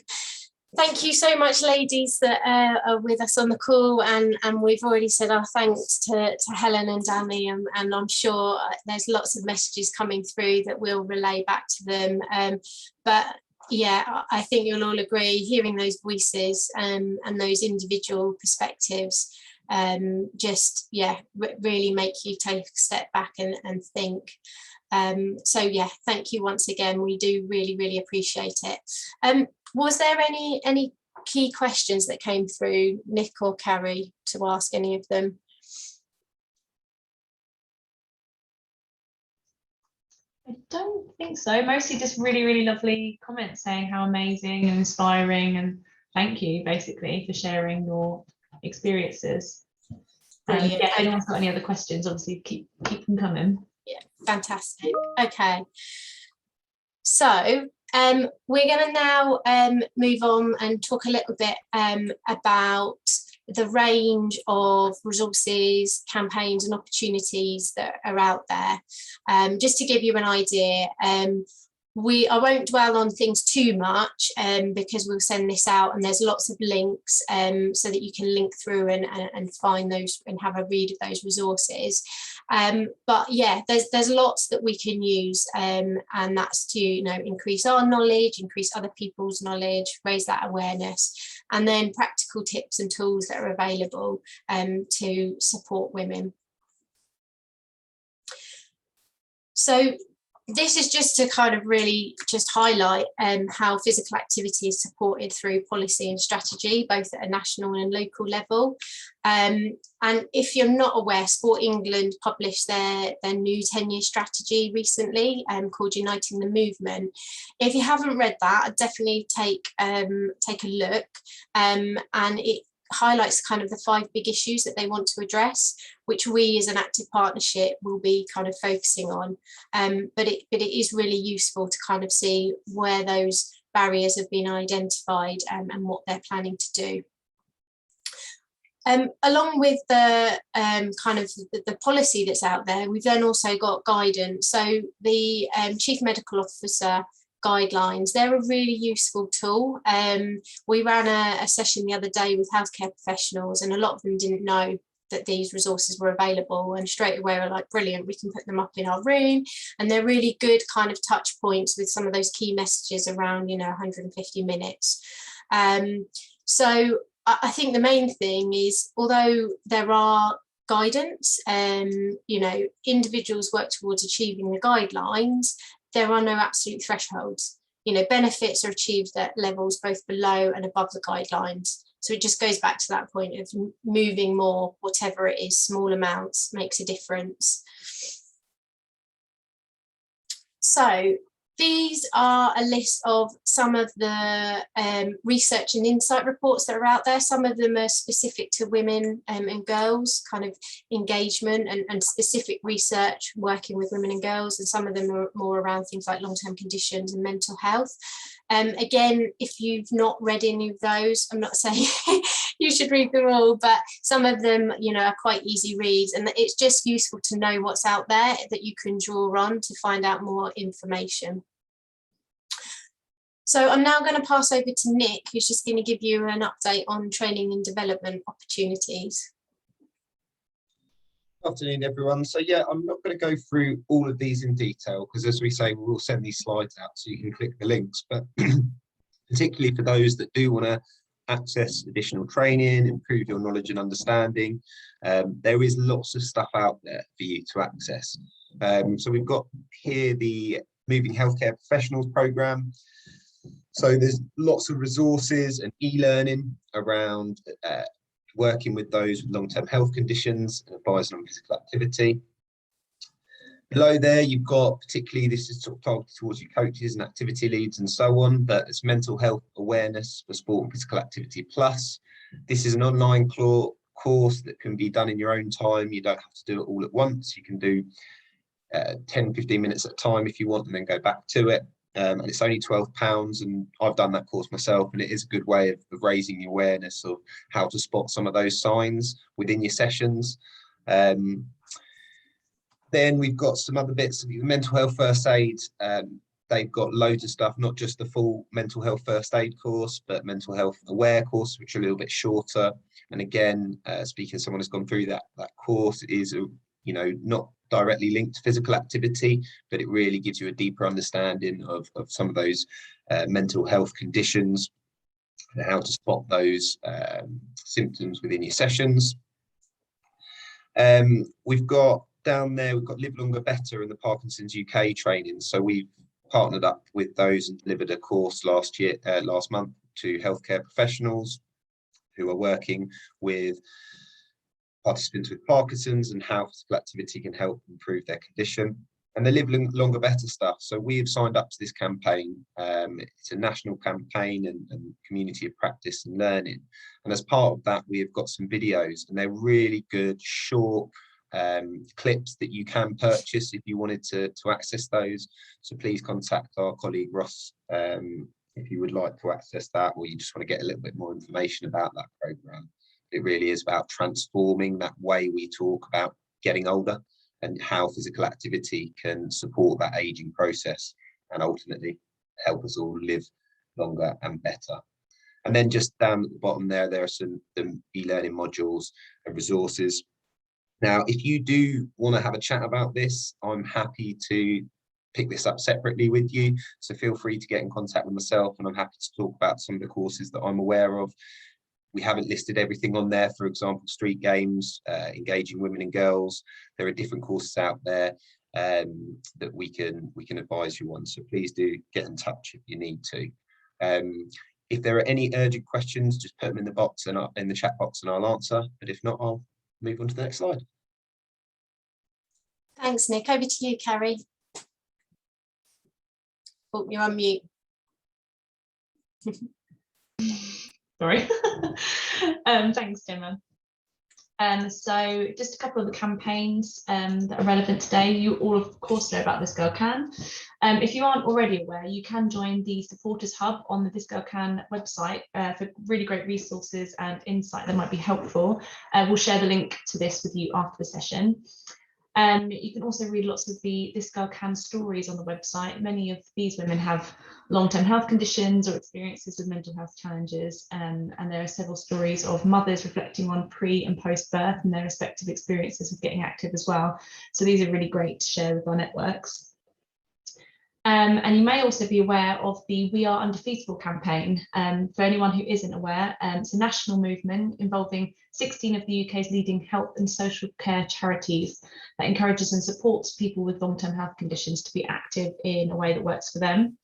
Speaker 1: thank you so much, ladies, that are with us on the call, and we've already said our thanks to Helen and Danny, and I'm sure there's lots of messages coming through that we'll relay back to them. But yeah, I think you'll all agree, hearing those voices and those individual perspectives just, yeah, really make you take a step back and think. So yeah, thank you once again. We do really appreciate it. Was there any key questions that came through, Nick or Carrie, to ask any of them?
Speaker 6: I don't think so. Mostly just really lovely comments saying how amazing and inspiring, and thank you basically for sharing your experiences. Yeah, if anyone's got any other questions, obviously keep them coming.
Speaker 1: Yeah, fantastic. Okay, so we're going to now move on and talk a little bit about the range of resources, campaigns and opportunities that are out there. Just to give you an idea, I won't dwell on things too much because we'll send this out, and there's lots of links so that you can link through and find those and have a read of those resources. But yeah, there's lots that we can use, and that's to increase our knowledge, increase other people's knowledge, raise that awareness, and then practical tips and tools that are available to support women. So this is just to kind of really just highlight how physical activity is supported through policy and strategy, both at a national and local level. And if you're not aware, Sport England published their new 10-year strategy recently called Uniting the Movement. If you haven't read that, I'd definitely take a look. And it highlights kind of the 5 big issues that they want to address, which we as an active partnership will be kind of focusing on. But it is really useful to kind of see where those barriers have been identified and what they're planning to do. Along with the kind of the policy that's out there, we've then also got guidance. So the Chief Medical Officer guidelines, they're a really useful tool. We ran a session the other day with healthcare professionals, and a lot of them didn't know that these resources were available, and straight away we're like, brilliant, we can put them up in our room, and they're really good kind of touch points with some of those key messages around 150 minutes. So I think the main thing is, although there are guidance, individuals work towards achieving the guidelines, there are no absolute thresholds. Benefits are achieved at levels both below and above the guidelines. So it just goes back to that point of moving more, whatever it is, small amounts makes a difference. So these are a list of some of the research and insight reports that are out there. Some of them are specific to women and girls, kind of engagement and specific research working with women and girls, and some of them are more around things like long-term conditions and mental health. Again, if you've not read any of those, I'm not saying you should read them all, but some of them, are quite easy reads, and it's just useful to know what's out there that you can draw on to find out more information. So I'm now going to pass over to Nick, who's just going to give you an update on training and development opportunities.
Speaker 7: Good afternoon, everyone. So yeah, I'm not going to go through all of these in detail because, as we say, we'll send these slides out so you can click the links. But particularly for those that do want to access additional training, improve your knowledge and understanding, there is lots of stuff out there for you to access. So we've got here the Moving Healthcare Professionals programme. So there's lots of resources and e-learning around working with those with long-term health conditions and advising on physical activity. Below there, you've got, particularly, this is sort of targeted towards your coaches and activity leads and so on, but it's mental health awareness for sport and physical activity plus. This is an online course that can be done in your own time. You don't have to do it all at once. You can do 10-15 minutes at a time if you want, and then go back to it. And it's only £12, and I've done that course myself, and it is a good way of raising the awareness of how to spot some of those signs within your sessions. Then we've got some other bits of mental health first aid. They've got loads of stuff, not just the full mental health first aid course, but mental health aware course, which are a little bit shorter. And again, speaking as someone who's gone through that course, is not directly linked to physical activity, but it really gives you a deeper understanding of some of those mental health conditions and how to spot those symptoms within your sessions. We've got down there, we've got Live Longer Better and the Parkinson's UK training. So we've partnered up with those and delivered a course last month to healthcare professionals who are working with participants with Parkinson's and how physical activity can help improve their condition. And the Live Longer Better stuff. So we have signed up to this campaign. It's a national campaign and community of practice and learning. And as part of that, we have got some videos, and they're really good, short clips that you can purchase if you wanted to access those. So please contact our colleague Ross if you would like to access that, or you just want to get a little bit more information about that programme. It really is about transforming that way we talk about getting older and how physical activity can support that aging process and ultimately help us all live longer and better. And then just down at the bottom there are some e-learning modules and resources. Now, if you do want to have a chat about this, I'm happy to pick this up separately with you. So feel free to get in contact with myself, and I'm happy to talk about some of the courses that I'm aware of. We haven't listed everything on there. For example, street games, engaging women and girls. There are different courses out there that we can advise you on. So please do get in touch if you need to. If there are any urgent questions, just put them in the box and in the chat box, and I'll answer. But if not, I'll move on to the next slide.
Speaker 1: Thanks, Nick. Over to you, Carrie. Oh, you're on mute.
Speaker 6: Sorry. Thanks, Gemma. So just a couple of the campaigns that are relevant today. You all, of course, know about This Girl Can. If you aren't already aware, you can join the Supporters Hub on the This Girl Can website for really great resources and insight that might be helpful. We'll share the link to this with you after the session. You can also read lots of the This Girl Can stories on the website. Many of these women have long-term health conditions or experiences with mental health challenges, and there are several stories of mothers reflecting on pre and post-birth and their respective experiences of getting active as well. So these are really great to share with our networks. And you may also be aware of the We Are Undefeatable campaign. For anyone who isn't aware, it's a national movement involving 16 of the UK's leading health and social care charities that encourages and supports people with long-term health conditions to be active in a way that works for them.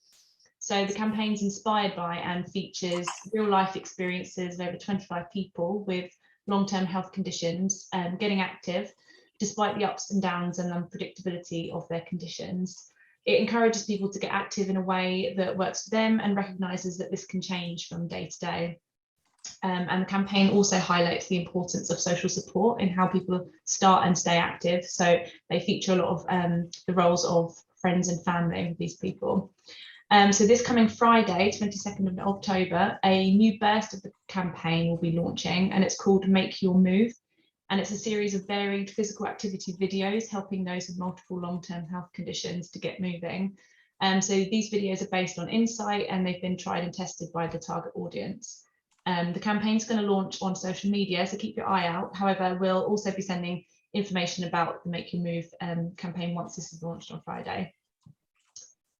Speaker 6: So the campaign's inspired by and features real-life experiences of over 25 people with long-term health conditions getting active despite the ups and downs and unpredictability of their conditions. It encourages people to get active in a way that works for them and recognises that this can change from day to day. And the campaign also highlights the importance of social support in how people start and stay active. So they feature a lot of the roles of friends and family with these people. So this coming Friday, 22nd of October, a new burst of the campaign will be launching, and it's called Make Your Move. And it's a series of varied physical activity videos helping those with multiple long-term health conditions to get moving. So these videos are based on insight, and they've been tried and tested by the target audience. The campaign's going to launch on social media, so keep your eye out. However, we'll also be sending information about the Make Your Move campaign once this is launched on Friday.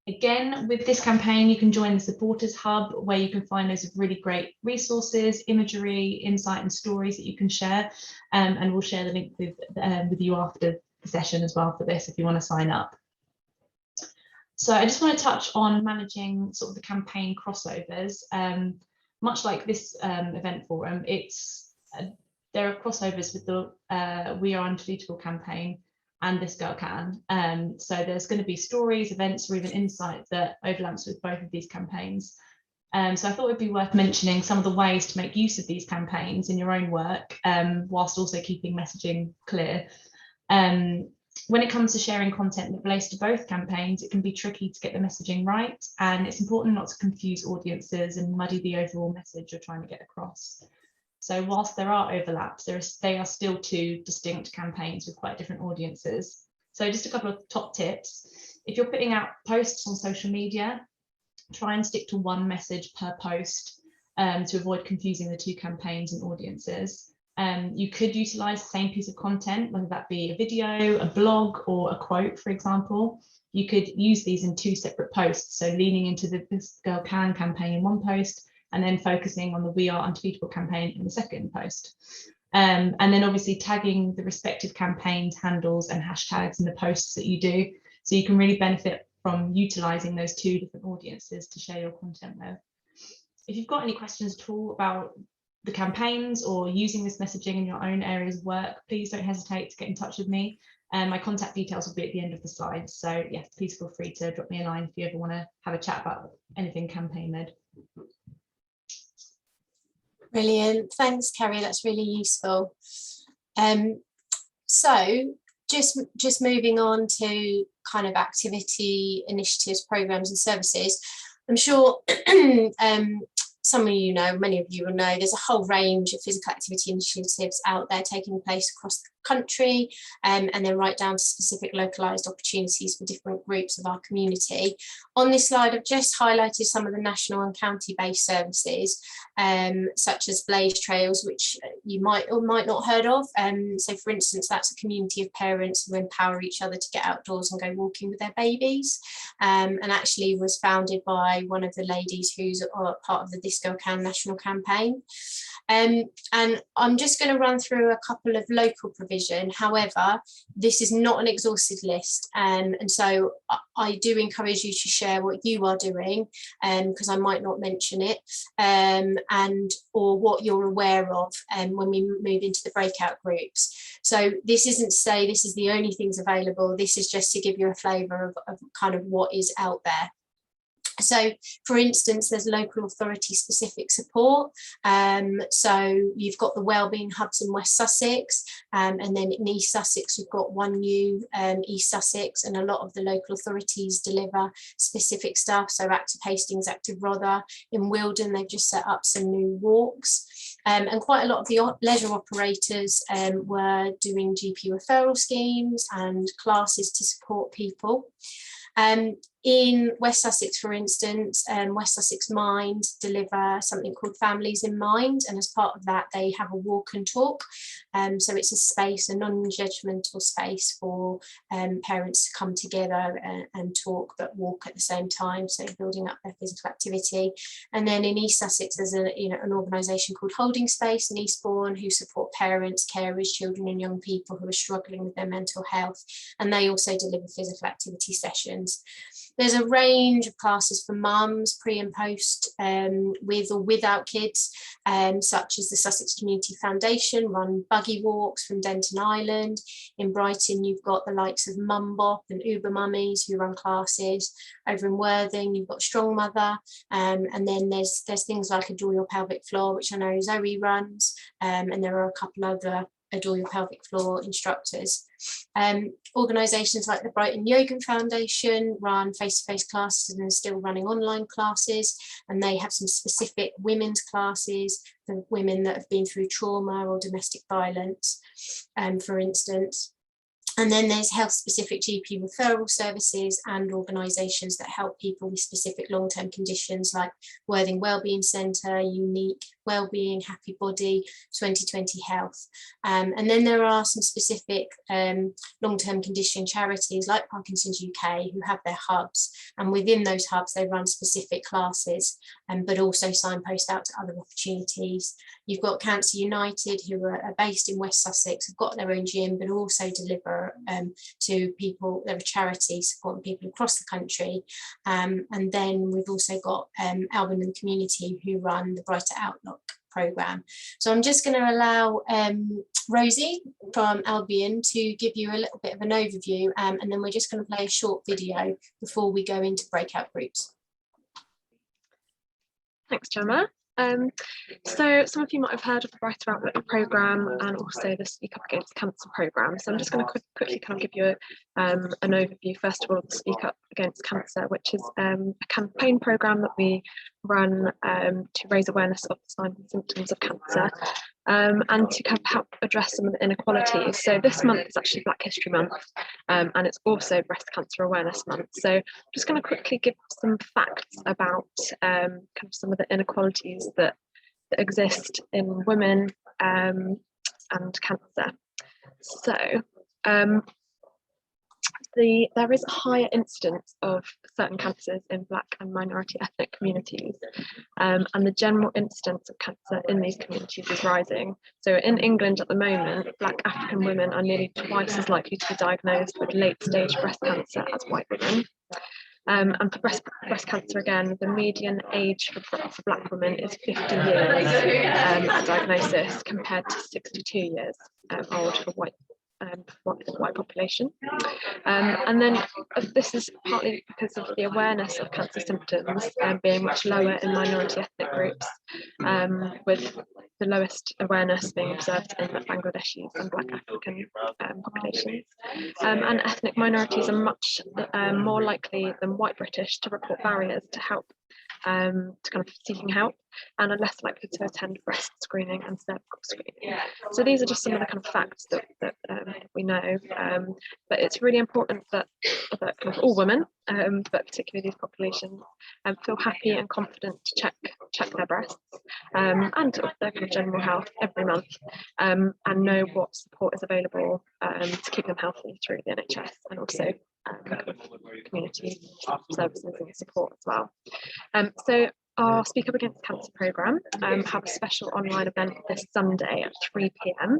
Speaker 6: Again, with this campaign, you can join the Supporters Hub, where you can find loads of really great resources, imagery, insight and stories that you can share. And we'll share the link with you after the session as well for this if you want to sign up. So I just want to touch on managing sort of the campaign crossovers. Much like this event forum, there are crossovers with the We Are Undefeatable campaign and This Girl Can. So there's going to be stories, events, or even insight that overlaps with both of these campaigns. So I thought it'd be worth mentioning some of the ways to make use of these campaigns in your own work, whilst also keeping messaging clear. When it comes to sharing content that relates to both campaigns, it can be tricky to get the messaging right, and it's important not to confuse audiences and muddy the overall message you're trying to get across. So whilst there are overlaps, they are still two distinct campaigns with quite different audiences. So just a couple of top tips. If you're putting out posts on social media, try and stick to one message per post to avoid confusing the two campaigns and audiences. You could utilise the same piece of content, whether that be a video, a blog, or a quote, for example. You could use these in two separate posts, so leaning into the This Girl Can campaign in one post, and then focusing on the We Are Undefeatable campaign in the second post. And then obviously tagging the respective campaigns, handles, and hashtags in the posts that you do, so you can really benefit from utilising those two different audiences to share your content with. If you've got any questions at all about the campaigns or using this messaging in your own areas of work, please don't hesitate to get in touch with me. My contact details will be at the end of the slide. So yeah, please feel free to drop me a line if you ever want to have a chat about anything campaign led.
Speaker 1: Brilliant. Thanks, Carrie. That's really useful. So just moving on to kind of activity, initiatives, programs and services. I'm sure some of you know, many of you will know, there's a whole range of physical activity initiatives out there taking place across the country, and then right down to specific localised opportunities for different groups of our community. On this slide, I've just highlighted some of the national and county-based services, such as Blaze Trails, which you might or might not heard of. So for instance, that's a community of parents who empower each other to get outdoors and go walking with their babies, and actually was founded by one of the ladies who's part of the This Girl Can national campaign. And I'm just going to run through a couple of local provision. However, this is not an exhaustive list, and so I do encourage you to share what you are doing, because I might not mention it, and or what you're aware of when we move into the breakout groups. So this isn't to say this is the only things available. This is just to give you a flavour of kind of what is out there. So, for instance, there's local authority specific support. So you've got the Wellbeing hubs in West Sussex, and then in East Sussex, we've got one new East Sussex, and a lot of the local authorities deliver specific stuff. So Active Hastings, Active Rother. In Wilden, they've just set up some new walks. And quite a lot of the leisure operators were doing GP referral schemes and classes to support people. In West Sussex, for instance, West Sussex Mind deliver something called Families in Mind, and as part of that they have a walk and talk. So it's a space, a non-judgmental space for parents to come together and talk but walk at the same time, so building up their physical activity. And then in East Sussex there's an organisation called Holding Space in Eastbourne who support parents, carers, children and young people who are struggling with their mental health, and they also deliver physical activity sessions. There's a range of classes for mums, pre and post, with or without kids, such as the Sussex Community Foundation run buggy walks from Denton Island. In Brighton, you've got the likes of Mumbop and Uber Mummies who run classes. Over in Worthing, you've got Strong Mother, and then there's things like Adore Your Pelvic Floor, which I know Zoe runs, and there are a couple other Adore Your Pelvic Floor instructors. Organisations like the Brighton Yoga Foundation run face-to-face classes and are still running online classes, and they have some specific women's classes for women that have been through trauma or domestic violence, for instance. And then there's health-specific GP referral services and organisations that help people with specific long-term conditions like Worthing Wellbeing Centre, Unique, Wellbeing, Happy Body, 2020 Health. And then there are some specific long-term condition charities like Parkinson's UK who have their hubs, and within those hubs they run specific classes, but also signpost out to other opportunities. You've got Cancer United, who are based in West Sussex, have got their own gym, but also deliver to people. They're a charity supporting people across the country. And then we've also got Albion Community, who run the Brighter Outlook programme. So I'm just going to allow Rosie from Albion to give you a little bit of an overview, and then we're just going to play a short video before we go into breakout groups.
Speaker 8: Thanks, Gemma. So some of you might have heard of the Brighter Outlook programme and also the Speak Up Against Cancer programme. So I'm just going to quickly kind of give you an overview. First of all, the Speak Up Against Cancer, which is a campaign programme that we run to raise awareness of the signs and symptoms of cancer, and to kind of help address some of the inequalities. So this month is actually Black History Month, and it's also Breast Cancer Awareness Month. So I'm just going to quickly give some facts about kind of some of the inequalities that exist in women and cancer. So there is a higher incidence of certain cancers in Black and minority ethnic communities, and the general incidence of cancer in these communities is rising. So in England at the moment, Black African women are nearly twice as likely to be diagnosed with late stage breast cancer as white women. And for breast cancer, again, the median age for Black women is 50 years at diagnosis, compared to 62 years old for white population. And then this is partly because of the awareness of cancer symptoms being much lower in minority ethnic groups, with the lowest awareness being observed in Bangladeshis and Black African populations. And ethnic minorities are much more likely than white British to report barriers to help to kind of seeking help and are less likely to attend breast screening and cervical screening. So these are just some of the kind of facts that we know, but it's really important that kind of all women, but particularly these populations, feel happy and confident to check their breasts and their kind of general health every month, and know what support is available to keep them healthy through the NHS and also kind of community services and support as well. So our Speak Up Against Cancer programme have a special online event this Sunday at 3 p.m.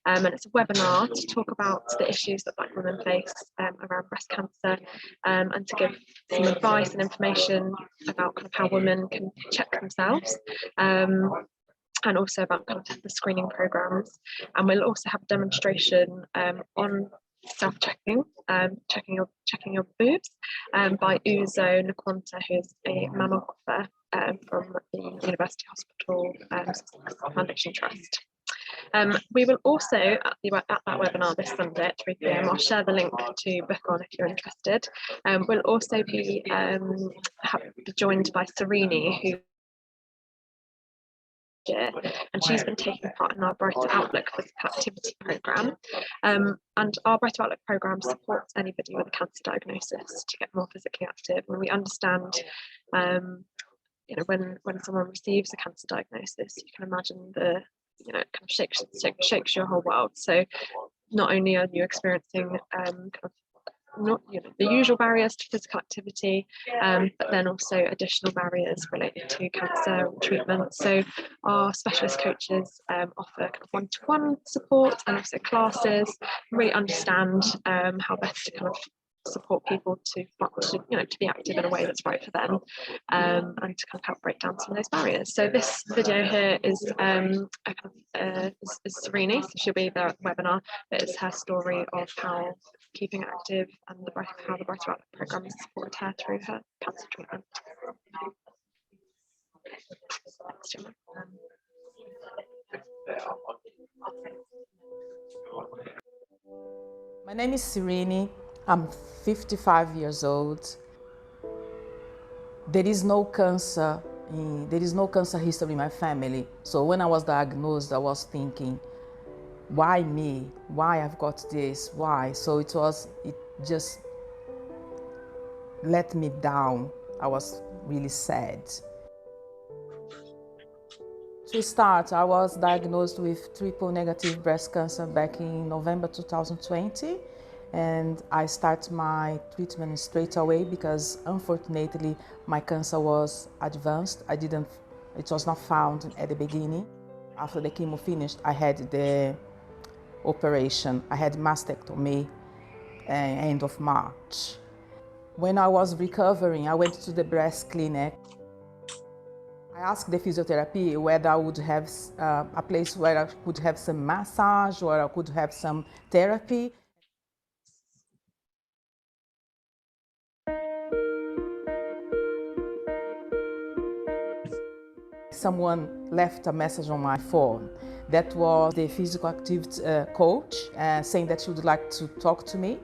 Speaker 8: And it's a webinar to talk about the issues that Black women face around breast cancer, and to give some advice and information about kind of how women can check themselves, and also about kind of the screening programmes. And we'll also have a demonstration on self-checking, checking your boobs, by Uzo Nkwanta, who's a mammographer from the University Hospital Foundation Trust. We will also, at that webinar this Sunday at 3 p.m, I'll share the link to book on if you're interested. We'll also be joined by Sereni, who and she's been taking part in our Brighter Outlook physical activity programme, and our Brighter Outlook programme supports anybody with a cancer diagnosis to get more physically active. And we understand, you know, when someone receives a cancer diagnosis, you can imagine it kind of shakes your whole world. So not only are you experiencing kind of not the usual barriers to physical activity, but then also additional barriers related to cancer treatment. So our specialist coaches offer kind of one-to-one support and also classes, really understand how best to kind of support people to be active in a way that's right for them, and to kind of help break down some of those barriers. So this video here is Sereni, so she'll be there at the webinar, but it's her story of how keeping active and how the Brighter Outlook programme has supported her through her cancer treatment.
Speaker 9: My name is Sereni. I'm 55 years old. There is no cancer history in my family. So when I was diagnosed, I was thinking, why me? Why I've got this? Why? So it just let me down. I was really sad. To start, I was diagnosed with triple negative breast cancer back in November 2020. And I started my treatment straight away because unfortunately my cancer was advanced. It was not found at the beginning. After the chemo finished, I had the operation. I had mastectomy end of March. When I was recovering, I went to the breast clinic. I asked the physiotherapy whether I would have a place where I could have some massage or I could have some therapy. Someone left a message on my phone. That was the physical activity coach saying that she would like to talk to me.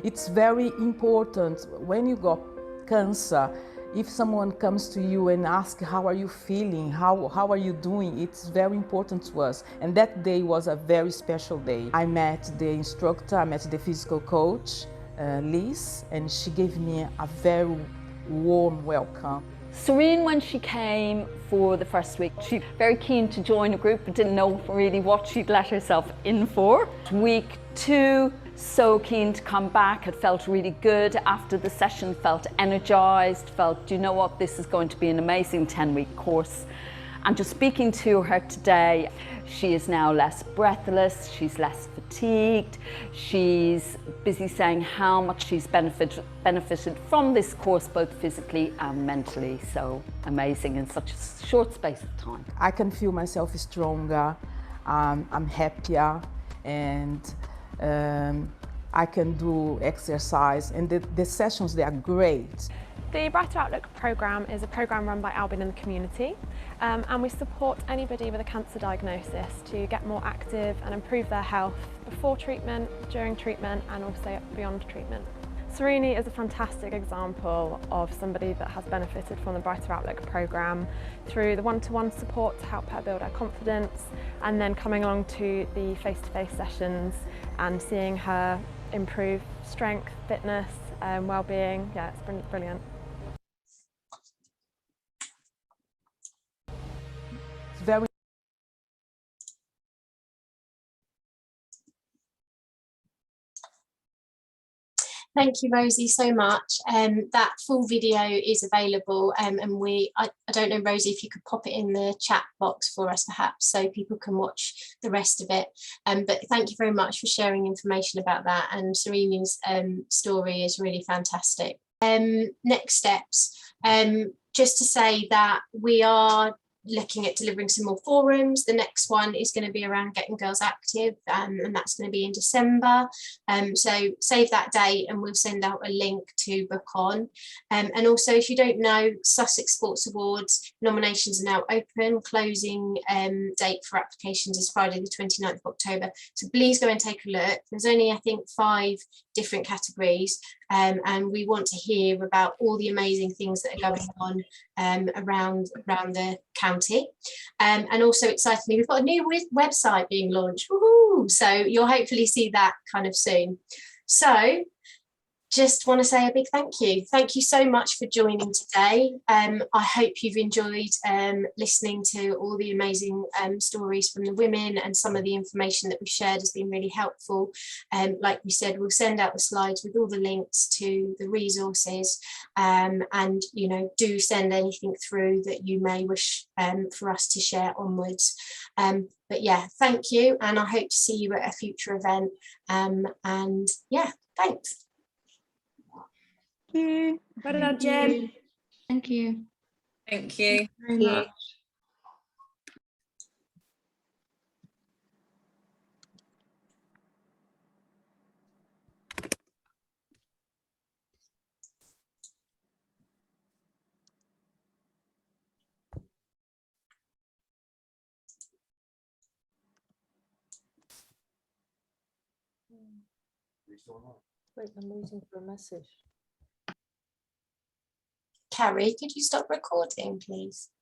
Speaker 9: It's very important when you got cancer, if someone comes to you and asks, how are you feeling? How are you doing? It's very important to us. And that day was a very special day. I met the instructor, I met the physical coach, Liz, and she gave me a very warm welcome.
Speaker 10: Serene, when she came for the first week, she was very keen to join a group but didn't know really what she'd let herself in for. Week 2, so keen to come back, it felt really good after the session, felt energized, felt, you know what, this is going to be an amazing 10-week course. And just speaking to her today, she is now less breathless, she's less fatigued, she's busy saying how much she's benefited from this course, both physically and mentally. So amazing in such a short space of time.
Speaker 9: I can feel myself stronger, I'm happier, and I can do exercise, and the sessions, they are great.
Speaker 11: The Brighter Outlook programme is a programme run by Albion in the community, and we support anybody with a cancer diagnosis to get more active and improve their health before treatment, during treatment and also beyond treatment. Serini is a fantastic example of somebody that has benefited from the Brighter Outlook programme through the one-to-one support to help her build her confidence, and then coming along to the face-to-face sessions and seeing her improve strength, fitness, well-being. Yeah, it's brilliant.
Speaker 9: It's very
Speaker 1: Thank you, Rosie, so much. That full video is available, and I don't know, Rosie, if you could pop it in the chat box for us, perhaps, so people can watch the rest of it. But thank you very much for sharing information about that, and Sereni's story is really fantastic. Next steps, just to say that we are looking at delivering some more forums. The next one is going to be around getting girls active, and that's going to be in December. So save that date and we'll send out a link to book on. And also, if you don't know, Sussex Sports Awards nominations are now open. Closing date for applications is Friday the 29th of October. So please go and take a look. There's only, I think, 5 different categories, and we want to hear about all the amazing things that are going on around the county. And also, excitingly, we've got a new website being launched. Woohoo! So you'll hopefully see that kind of soon. So just want to say a big thank you. Thank you so much for joining today. I hope you've enjoyed listening to all the amazing stories from the women, and some of the information that we've shared has been really helpful. Like we said, we'll send out the slides with all the links to the resources, and do send anything through that you may wish for us to share onwards. But yeah, thank you, and I hope to see you at a future event. And yeah, thanks.
Speaker 2: Thank you.
Speaker 1: Well done, Jen.
Speaker 2: Thank you.
Speaker 12: Thank you
Speaker 4: very much.
Speaker 9: Wait, I'm waiting for a message.
Speaker 1: Carrie, could you stop recording, please?